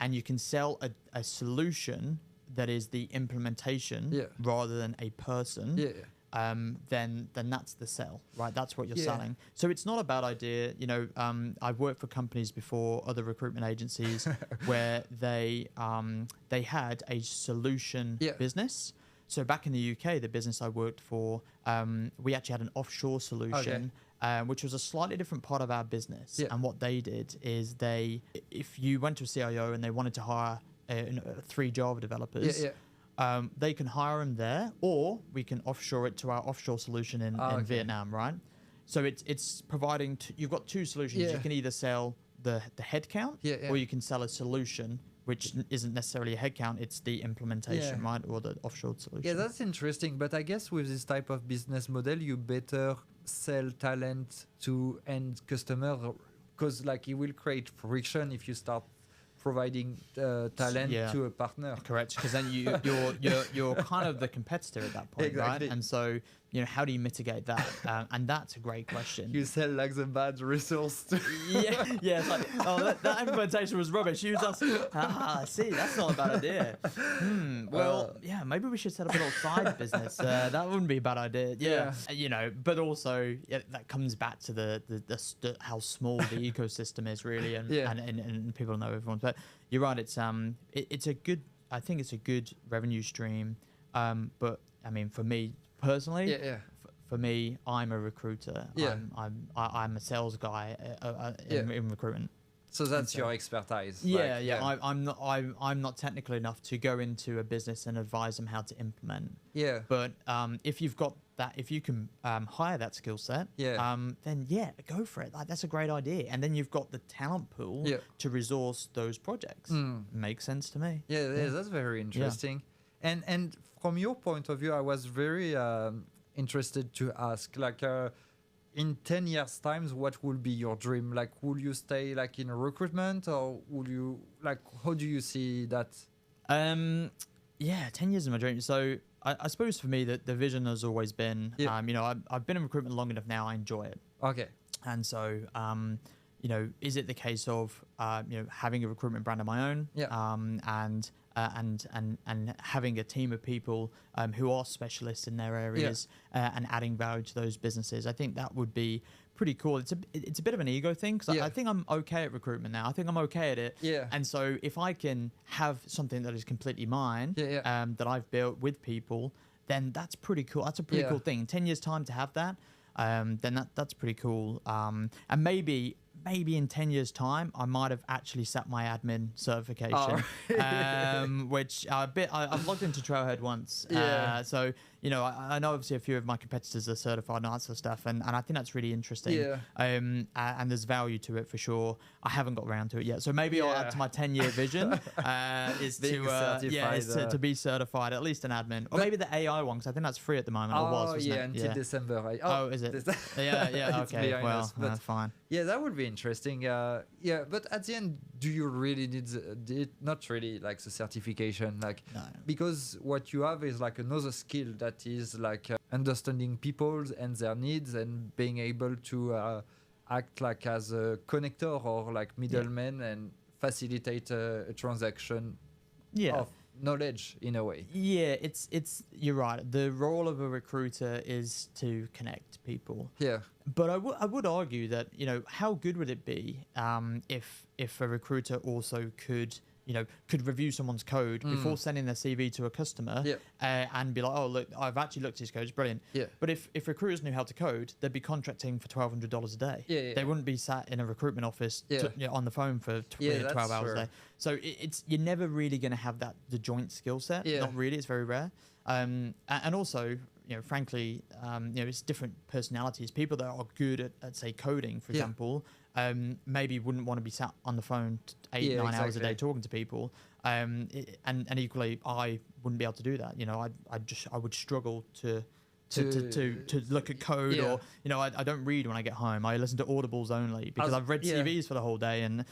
S1: and you can sell a solution that is the implementation rather than a person, then that's the sell, right? That's what you're selling. So it's not a bad idea. I've worked for companies before, other recruitment agencies, where they had a solution business. So back in the UK, the business I worked for, we actually had an offshore solution. Which was a slightly different part of our business. And what they did is if you went to a CIO and they wanted to hire 3 Java developers, they can hire them there, or we can offshore it to our offshore solution in Vietnam, right? So it's providing, you've got 2 solutions. You can either sell the headcount, or you can sell a solution, which isn't necessarily a headcount, it's the implementation, right? Or the offshore solution.
S2: Yeah, that's interesting. But I guess with this type of business model, you better sell talent to end customer, because like it will create friction if you start providing talent to a partner.
S1: Correct, because then you're kind of the competitor at that point, right? And so how do you mitigate that? And that's a great question.
S2: You sell like the bad resource.
S1: It's like, that implementation was rubbish. Use us. See, that's not a bad idea. Maybe we should set up a little side business. That wouldn't be a bad idea. But also that comes back to the how small the ecosystem is really, and people know everyone. But you're right. It's a good. I think it's a good revenue stream. But I mean, for me personally, for me, I'm a recruiter. I'm a sales guy in recruitment.
S2: So that's your expertise.
S1: I'm not technical enough to go into a business and advise them how to implement. But if you've got that, if you can hire that skill set, then go for it. Like, that's a great idea. And then you've got the talent pool to resource those projects. Makes sense to me.
S2: That's very interesting. And from your point of view, I was very interested to ask, like, in 10 years' times, what will be your dream? Like, will you stay like in recruitment, or will you like? How do you see that?
S1: 10 years is my dream. So I suppose for me, the vision has always been, I've been in recruitment long enough now. I enjoy it.
S2: Okay.
S1: And so, is it the case of having a recruitment brand of my own, and having a team of people who are specialists in their areas and adding value to those businesses? I think that would be pretty cool. It's a bit of an ego thing, because I think I'm okay at recruitment now. I think I'm okay at it. And so if I can have something that is completely mine, that I've built with people, then that's pretty cool. That's a pretty cool thing. In 10 years' time to have that, then that's pretty cool. And maybe in 10 years' time, I might have actually sat my admin certification, which I've logged into Trailhead once. So I know obviously a few of my competitors are certified and all that sort of stuff, and I think that's really interesting.
S2: Yeah.
S1: And there's value to it for sure. I haven't got around to it yet, so maybe I'll add to my 10-year vision is to be certified, at least an admin, or maybe the AI one, because I think that's free at the moment.
S2: Until December. Right?
S1: Is it? Yeah. Okay. Well, that's fine.
S2: Yeah, that would be interesting. But at the end, do you really need not really like the certification, like
S1: no.
S2: Because what you have is like another skill that is like understanding people and their needs and being able to act like as a connector or like middleman and facilitate a transaction of knowledge in a way.
S1: Yeah, it's you're right. The role of a recruiter is to connect people.
S2: Yeah.
S1: But I would argue that, how good would it be if a recruiter also could review someone's code before sending their CV to a customer and be like, oh, look, I've actually looked at his code, it's brilliant.
S2: Yeah.
S1: But if recruiters knew how to code, they'd be contracting for $1,200 a day.
S2: Yeah.
S1: They wouldn't be sat in a recruitment office on the phone for 12 hours a day. So you're never really going to have the joint skill set.
S2: Yeah.
S1: Not really, it's very rare. And also, frankly, it's different personalities. People that are good at say, coding, for example, maybe wouldn't want to be sat on the phone 8-9 hours a day talking to people. And equally, I wouldn't be able to do that. I would struggle to look at code, or I don't read when I get home. I listen to audibles only because I've read CVs for the whole day and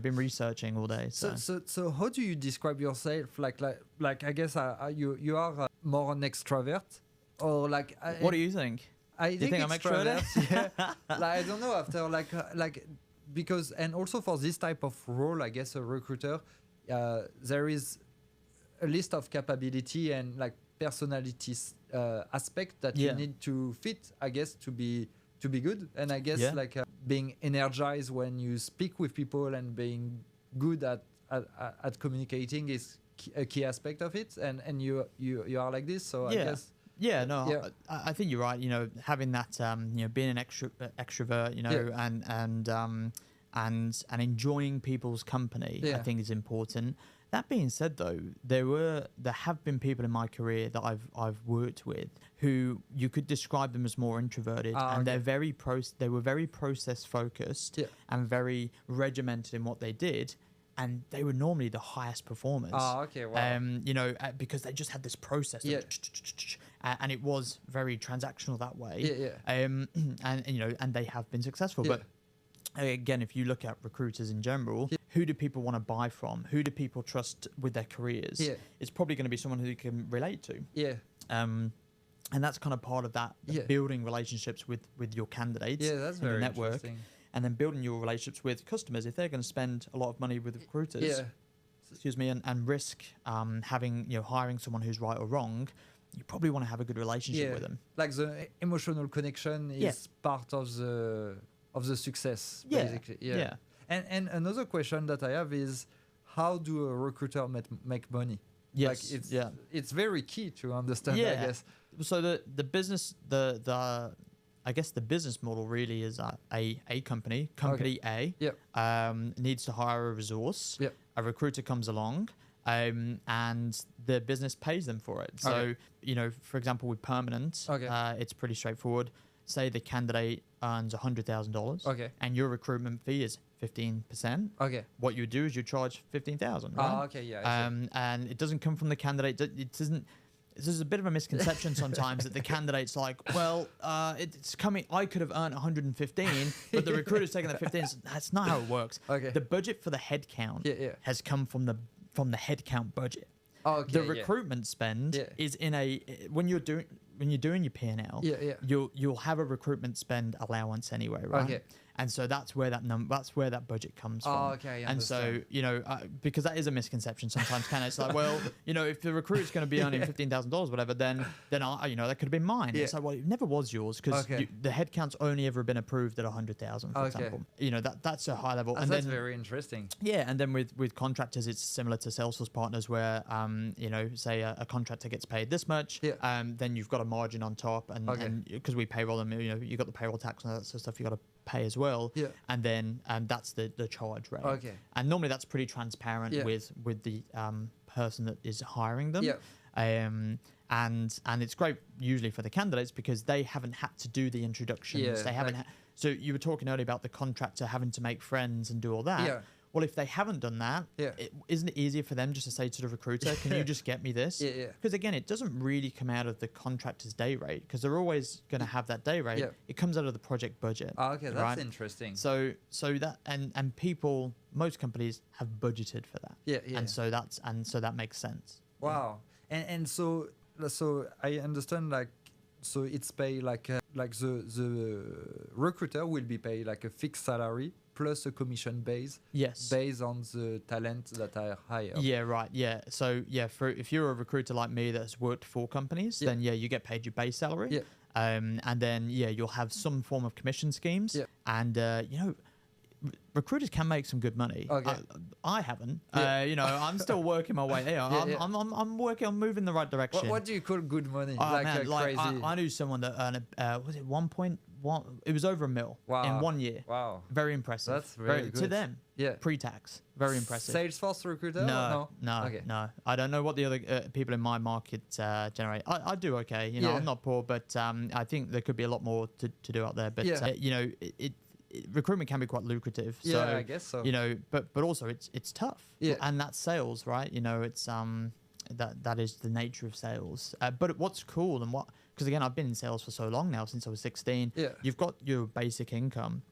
S1: been researching all day.
S2: So how do you describe yourself? Like I guess you are more an extrovert, or like
S1: what do you think?
S2: I think
S1: I'm extrovert.
S2: I don't know, after like because, and also for this type of role, I guess a recruiter, there is a list of capability and like personalities aspect that you need to fit, I guess, to be good. And I guess being energized when you speak with people and being good at communicating is a key aspect of it. And you are like this, so I guess.
S1: Yeah, no, I think you're right. Having that, being an extrovert, and enjoying people's company, I think is important. That being said, though, there have been people in my career that I've worked with who you could describe them as more introverted, and they were very process focused and very regimented in what they did. And they were normally the highest performers.
S2: Oh, okay, wow.
S1: Because they just had this process. And it was very transactional that way. And they have been successful. But again, if you look at recruiters in general, who do people want to buy from? Who do people trust with their careers? It's probably going to be someone who you can relate to. And that's kind of part of that, building relationships with your candidates.
S2: That's very
S1: network.
S2: Interesting.
S1: And then building your relationships with customers. If they're going to spend a lot of money with recruiters, and risk hiring someone who's right or wrong, you probably want to have a good relationship with them.
S2: Like the emotional connection is part of the success, basically. And another question that I have is, how do a recruiter make money?
S1: Yes.
S2: Like it's very key to understand, I guess.
S1: So the business, I guess the business model really is a company A needs to hire a resource. A recruiter comes along, and the business pays them for it. So, for example, with permanent, it's pretty straightforward. Say the candidate earns $100,000, and your recruitment fee is 15%. What you do is you charge $15,000. Right? And it doesn't come from the candidate. It doesn't. There's a bit of a misconception sometimes that the candidate's like, well, it's coming. I could have earned 115, but the recruiter's taking the 15. That's not how it works. The budget for the headcount has come from the headcount budget. The recruitment spend is in when you're doing your P&L. You'll have a recruitment spend allowance anyway, right? And so that's where that budget comes from. And so, because that is a misconception sometimes, it's like, well, if the recruiter's going to be earning $15,000, whatever, then that could have been mine. It's like, well, it never was yours because the headcount's only ever been approved at 100,000, for example. That's a high level.
S2: And that's very interesting.
S1: And then with contractors, it's similar to Salesforce partners where, say a contractor gets paid this much, then you've got a margin on top, and because we payroll them, you've got the payroll tax and that sort of stuff you got to pay as well, and then that's the charge rate. And normally that's pretty transparent with the person that is hiring them. And it's great usually for the candidates because they haven't had to do the introductions.
S2: Yeah,
S1: They haven't. So you were talking earlier about the contractor having to make friends and do all that.
S2: Yeah.
S1: Well, if they haven't done that, isn't it easier for them just to say to the recruiter, "Can you just get me this?"
S2: Yeah.
S1: Because again, it doesn't really come out of the contractor's day rate because they're always going to have that day rate.
S2: Yeah.
S1: It comes out of the project budget.
S2: Oh, okay, that's
S1: right?
S2: interesting.
S1: So that and people, most companies have budgeted for that.
S2: Yeah.
S1: And so that makes sense.
S2: Wow. And so I understand, like, so it's paid like the recruiter will be paid like a fixed salary plus a commission base.
S1: Yes.
S2: Based on the talent that I hire.
S1: Yeah, right. Yeah. So if you're a recruiter like me that's worked for companies, then you get paid your base salary.
S2: Yeah.
S1: And then you'll have some form of commission schemes.
S2: Yeah.
S1: And recruiters can make some good money.
S2: Okay.
S1: I haven't.
S2: Yeah.
S1: I'm still working my way there. I'm working on moving in the right direction.
S2: What do you call good money?
S1: Crazy.
S2: Crazy.
S1: I knew someone that earned was it 1.1? It was over $1 million in 1 year.
S2: Wow.
S1: Very impressive.
S2: That's very good.
S1: To them.
S2: Yeah.
S1: Pre-tax. Very impressive.
S2: Salesforce recruiter?
S1: No.
S2: Okay.
S1: No. I don't know what the other people in my market generate. I do okay. I'm not poor, but I think there could be a lot more to do out there. But recruitment can be quite lucrative. So,
S2: yeah, I guess so.
S1: But also it's tough.
S2: Yeah.
S1: And that's sales, right? It's that is the nature of sales. But what's cool and because again, I've been in sales for so long now, since I was 16.
S2: Yeah.
S1: You've got your basic income,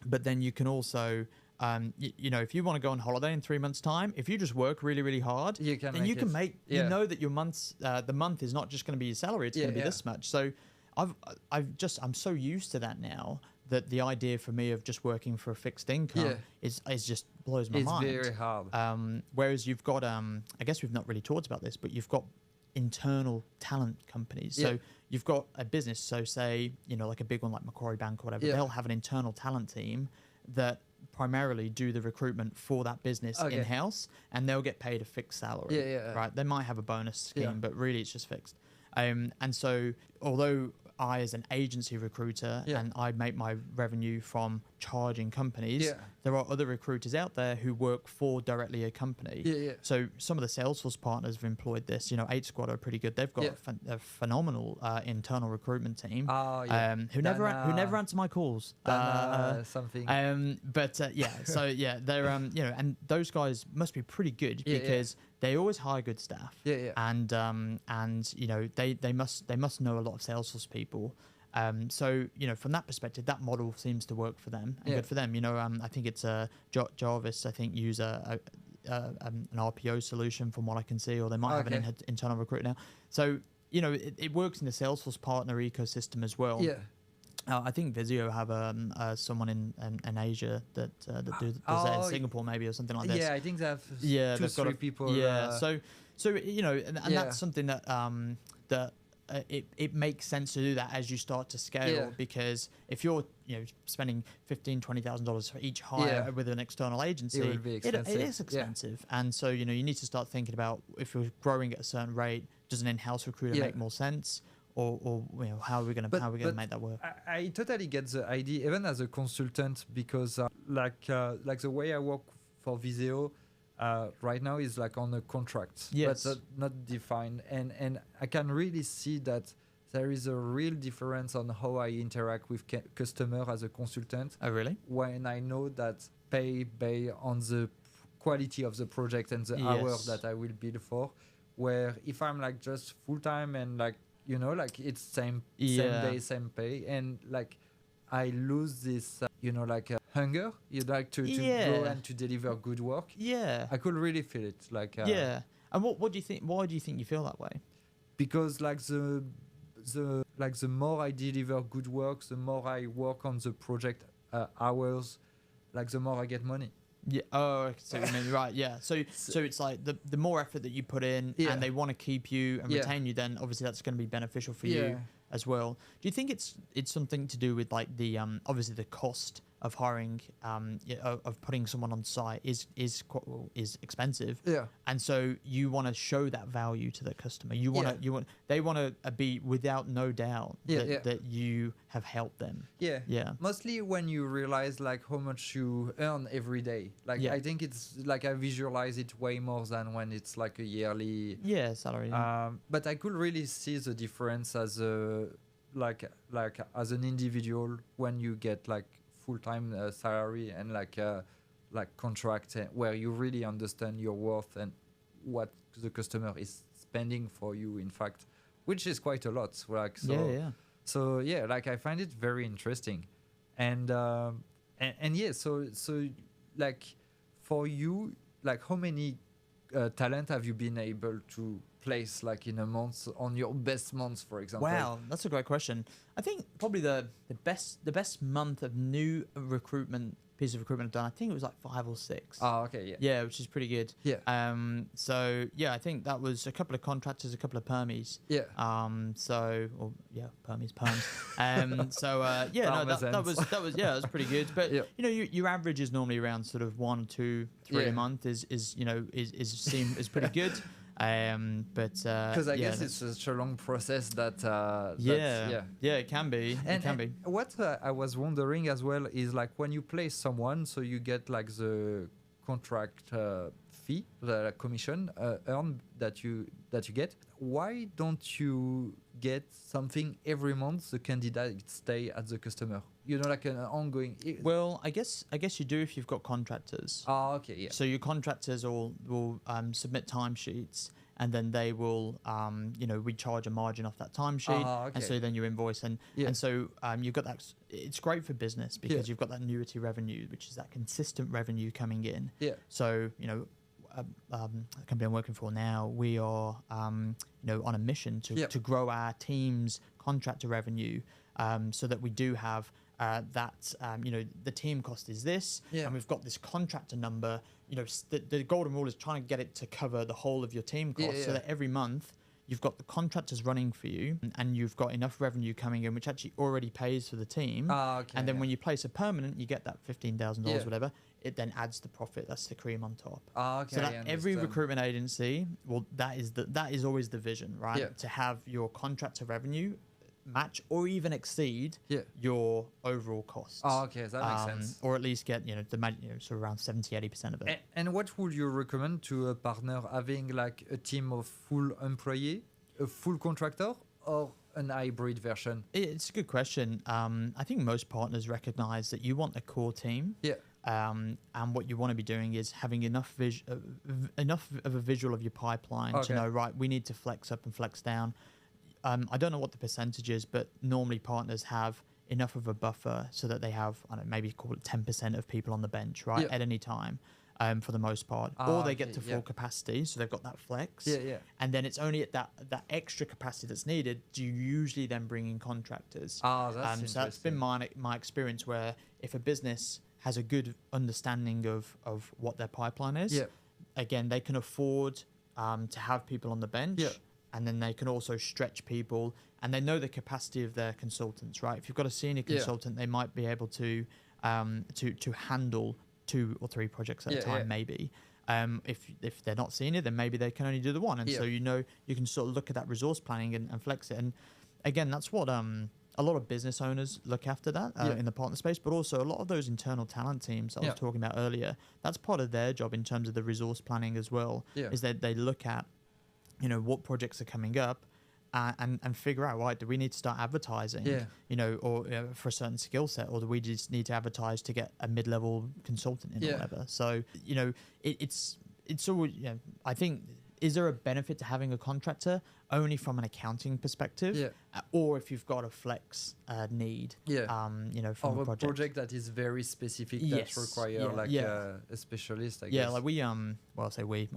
S1: but then you can also, if you want to go on holiday in 3 months' time, if you just work really, really hard,
S2: you can
S1: make, you know that your the month is not just going to be your salary, it's going to be this much. So I'm so used to that now that the idea for me of just working for a fixed income is just blows my mind.
S2: It's very hard.
S1: Whereas you've got, I guess we've not really talked about this, but you've got internal talent companies. So you've got a business, so say, like a big one like Macquarie Bank or whatever, they'll have an internal talent team that primarily do the recruitment for that business in-house, and they'll get paid a fixed salary. Right? They might have a bonus scheme, but really it's just fixed. And so although I, as an agency recruiter, and I make my revenue from charging companies, there are other recruiters out there who work for directly a company. So some of the Salesforce partners have employed this. 8 Squad are pretty good. They've got a phenomenal internal recruitment team who never answer my calls.
S2: Something.
S1: So they're and those guys must be pretty good because they always hire good staff. And they must know a lot of Salesforce people. So from that perspective, that model seems to work for them and good for them. I think it's Jarvis. I think use an RPO solution from what I can see, or they might have an internal recruiter now. So it works in the Salesforce partner ecosystem as well. I think Visio have someone in Asia that does that in Singapore maybe or something like this.
S2: Yeah, I think they have 2-3 people.
S1: So that's something that it makes sense to do that as you start to scale, because if you're spending $15,000-$20,000 for each hire with an external agency,
S2: it will be expensive.
S1: It is expensive, and so you need to start thinking about, if you're growing at a certain rate, does an in-house recruiter make more sense? Or how are we gonna make that work?
S2: I totally get the idea, even as a consultant, because like the way I work for Visio right now is like on a contract, but not defined, and I can really see that there is a real difference on how I interact with customer as a consultant.
S1: Oh, really?
S2: When I know that pay on the quality of the project and the hours that I will bill for, where if I'm like just full time and like it's same day, same pay, and like I lose this hunger. You'd like to go and to deliver good work. I could really feel it.
S1: And what do you think? Why do you think you feel that way?
S2: Because the more I deliver good work, the more I work on the project hours, the more I get money.
S1: Yeah. Oh, so you mean right? Yeah. So it's like the more effort that you put in, and they want to keep you and retain you, then obviously that's going to be beneficial for you as well. Do you think it's something to do with like the obviously the cost of hiring, of putting someone on site is expensive.
S2: Yeah.
S1: And so you want to show that value to the customer. They want to be without no doubt that you have helped them.
S2: Yeah.
S1: Yeah.
S2: Mostly when you realize like how much you earn every day. Like I think it's like I visualize it way more than when it's like a yearly
S1: salary.
S2: but I could really see the difference as a like as an individual when you get like full-time salary and like contract where you really understand your worth and what the customer is spending for you, in fact, which is quite a lot. Like so like I find it very interesting. And so like for you, like how many talent have you been able to place like in a month on your best months, for example?
S1: Wow, that's a great question. I think probably the best month of new piece of recruitment I've done, I think it was like 5 or 6.
S2: Oh, okay,
S1: yeah, which is pretty good.
S2: Yeah.
S1: So yeah, I think that was a couple of contractors, a couple of permies.
S2: Yeah.
S1: Permies, perms. That was pretty good. But you know, your average is normally around sort of 1, 2, 3 a month is pretty good.
S2: Because I guess it's such a long process that
S1: it can be.
S2: And what I was wondering as well is like when you place someone, so you get like the contract fee, the commission earned that you get. Why don't you get something every month the candidate stay at the customer? You know, like an ongoing.
S1: Well, I guess you do if you've got contractors.
S2: Oh, okay, yeah.
S1: So your contractors will submit timesheets, and then they will, we charge a margin off that timesheet, and so then you invoice, and so you've got that. It's great for business because you've got that annuity revenue, which is that consistent revenue coming in.
S2: Yeah.
S1: So the company I'm working for now, we are on a mission to grow our team's contractor revenue, so that we do have. The team cost is this, and we've got this contractor number. The golden rule is trying to get it to cover the whole of your team costs, so that every month you've got the contractors running for you, and you've got enough revenue coming in, which actually already pays for the team. And then when you place a permanent, you get that $15,000, whatever. It then adds the profit. That's the cream on top. So that every recruitment agency, that is always the vision, right?
S2: Yeah.
S1: To have your contractor revenue match or even exceed your overall costs.
S2: That makes sense.
S1: Or at least get sort of around 70-80% of it.
S2: And what would you recommend to a partner having like a team of full employee, a full contractor, or an hybrid version?
S1: It's a good question. I think most partners recognize that you want a core team.
S2: Yeah.
S1: And what you want to be doing is having enough of a visual of your pipeline to know, right, we need to flex up and flex down. I don't know what the percentage is, but normally partners have enough of a buffer so that they have, maybe call it 10% of people on the bench, right, at any time, for the most part. Or they get to full capacity, so they've got that flex. And then it's only at that extra capacity that's needed do you usually then bring in contractors.
S2: That's interesting.
S1: So that's been my experience, where if a business has a good understanding of what their pipeline is, again, they can afford to have people on the bench. And then they can also stretch people, and they know the capacity of their consultants, right? If you've got a senior consultant, they might be able to handle 2 or 3 projects at a time, maybe. If they're not senior, then maybe they can only do the one. And so you can sort of look at that resource planning and flex it. And again, that's what a lot of business owners look after that in the partner space, but also a lot of those internal talent teams I was talking about earlier. That's part of their job in terms of the resource planning as well. Is that they look at what projects are coming up, and figure out, right, do we need to start advertising, or for a certain skill set, or do we just need to advertise to get a mid-level consultant in or whatever? So, it's all, I think, is there a benefit to having a contractor only from an accounting perspective, or if you've got a flex need, from
S2: a project that is very specific that require a specialist, I guess.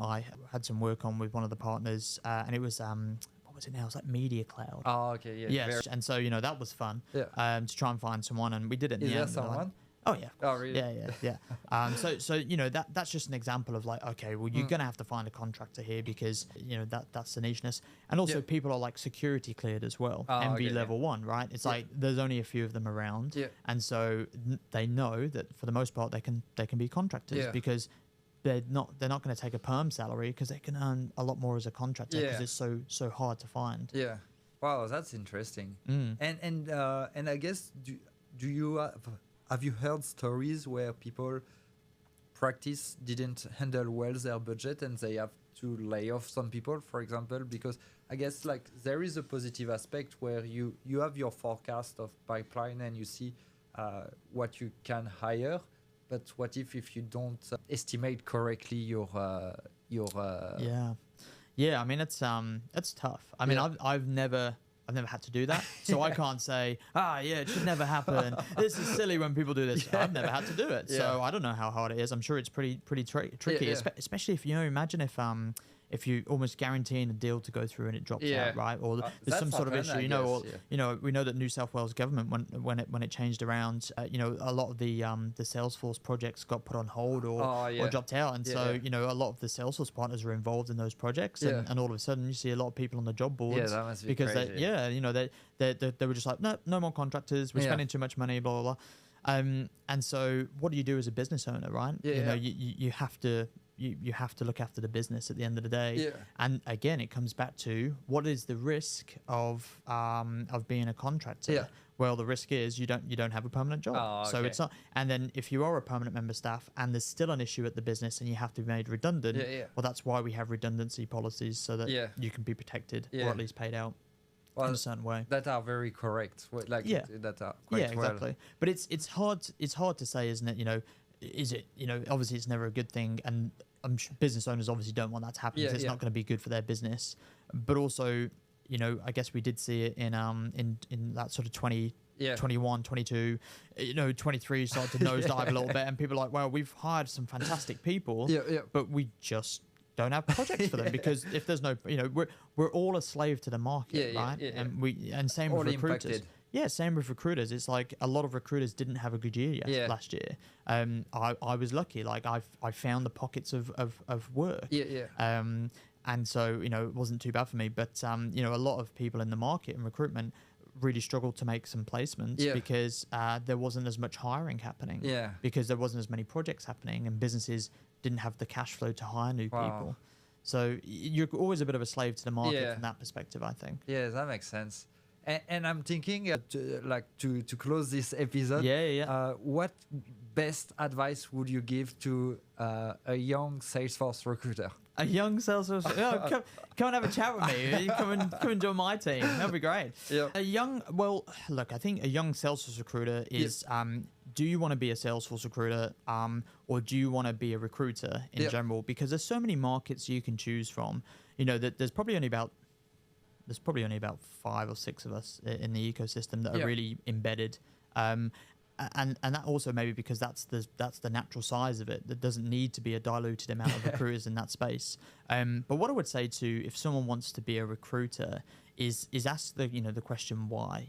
S1: I had some work on with one of the partners, and it was what was it now? It's like Media Cloud.
S2: Oh, okay,
S1: Yes, and so that was fun. To try and find someone, and we did it.
S2: Is there someone?
S1: Oh yeah.
S2: Oh really?
S1: Yeah. So you know that's just an example of like, okay, well you're gonna have to find a contractor here because you know that's the nicheness, and also people are like security cleared as well, MV level 1, right? It's like there's only a few of them around, and so they know that for the most part they can be contractors because they're not going to take a perm salary because they can earn a lot more as a contractor because it's so hard to find.
S2: Yeah. Wow, that's interesting. And I guess do you have you heard stories where people practice didn't handle well their budget and they have to lay off some people, for example? Because I guess like there is a positive aspect where you have your forecast of pipeline and you see what you can hire, but what if you don't estimate correctly your
S1: I mean it's tough. I mean I've never had to do that, so I can't say it should never happen. This is silly when people do this. I've never had to do it, so I don't know how hard it is. I'm sure it's pretty tricky, especially if imagine if you almost guaranteeing a deal to go through and it drops out, right? Or there's some sort of issue, we know that New South Wales government when it changed around, a lot of the Salesforce projects got put on hold or dropped out, and so a lot of the Salesforce partners are involved in those projects, and all of a sudden you see a lot of people on the job boards
S2: that must be
S1: because
S2: crazy.
S1: they were just like no more contractors, we're spending too much money, blah blah blah. And so what do you do as a business owner, right? You have to. You have to look after the business at the end of the day, and again, it comes back to what is the risk of being a contractor. Well, the risk is you don't have a permanent job, so it's not. And then if you are a permanent member of staff and there's still an issue at the business and you have to be made redundant, well, that's why we have redundancy policies so that you can be protected or at least paid out in a certain way.
S2: That are very correct. That are quite
S1: exactly. But it's hard to say, isn't it? Is it, obviously it's never a good thing, and I'm sure business owners obviously don't want that to happen because it's not going to be good for their business. But also, I guess we did see it in that sort of 21, 22, 23 started to nosedive a little bit, and people are like, well, we've hired some fantastic people, but we just don't have projects for them because if there's no, we're all a slave to the market, right? And same with recruiters. Impacted. Yeah, same with recruiters. It's like a lot of recruiters didn't have a good year last year. I was lucky. Like I found the pockets of work. And so, it wasn't too bad for me. But, a lot of people in the market and recruitment really struggled to make some placements because there wasn't as much hiring happening. Because there wasn't as many projects happening and businesses didn't have the cash flow to hire new people. So you're always a bit of a slave to the market from that perspective, I think.
S2: Yeah, that makes sense. And I'm thinking to close this episode. What best advice would you give to a young Salesforce recruiter?
S1: A young Salesforce. Come and have a chat with me. Come and join my team. That'd be great. I think a young Salesforce recruiter is. Do you want to be a Salesforce recruiter, or do you want to be a recruiter in general? Because there's so many markets you can choose from. That there's probably only about 5 or 6 of us in the ecosystem that are really embedded, and that also maybe because that's the natural size of it. There doesn't need to be a diluted amount of recruiters in that space. But what I would say to if someone wants to be a recruiter is ask the question why.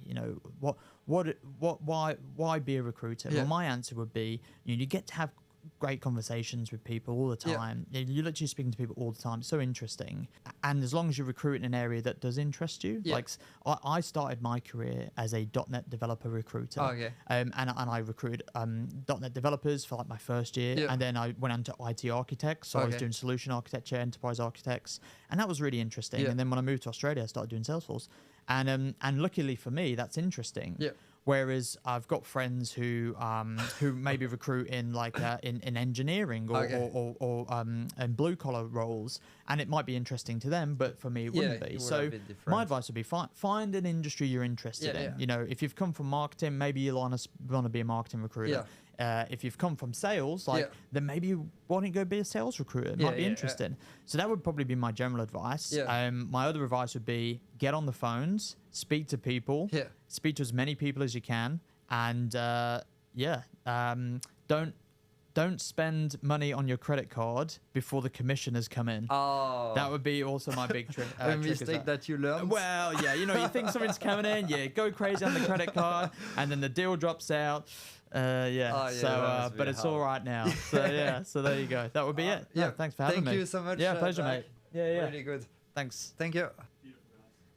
S1: Why be a recruiter? Well, my answer would be you get to have great conversations with people all the time. You're literally speaking to people all the time. It's so interesting. And as long as you recruit in an area that does interest you, like I started my career as a .NET developer recruiter. And I recruited .NET developers for like my first year. And then I went on to IT architects. So I was doing solution architecture, enterprise architects. And that was really interesting. And then when I moved to Australia, I started doing Salesforce. And luckily for me, that's interesting. Whereas I've got friends who maybe recruit in like in engineering or in blue collar roles, and it might be interesting to them, but for me it wouldn't be. So my advice would be find an industry you're interested in. If you've come from marketing, maybe you'll want to be a marketing recruiter. If you've come from sales, then maybe why don't you go be a sales recruiter? It might be interesting. So that would probably be my general advice. My other advice would be get on the phones, speak to people, speak to as many people as you can, and don't spend money on your credit card before the commission has come in. That would be also my big trick.
S2: A mistake that you learned?
S1: Well, you think something's coming in, go crazy on the credit card, and then the deal drops out. Yeah.
S2: Oh, yeah,
S1: so,
S2: that must be
S1: but it's
S2: hard.
S1: all right now. So yeah. So there you go. That would be it.
S2: Yeah.
S1: Thanks for having me.
S2: Thank you so much.
S1: Yeah, pleasure,
S2: Jack.
S1: mate. Yeah.
S2: Really good.
S1: Thanks.
S2: Thank you.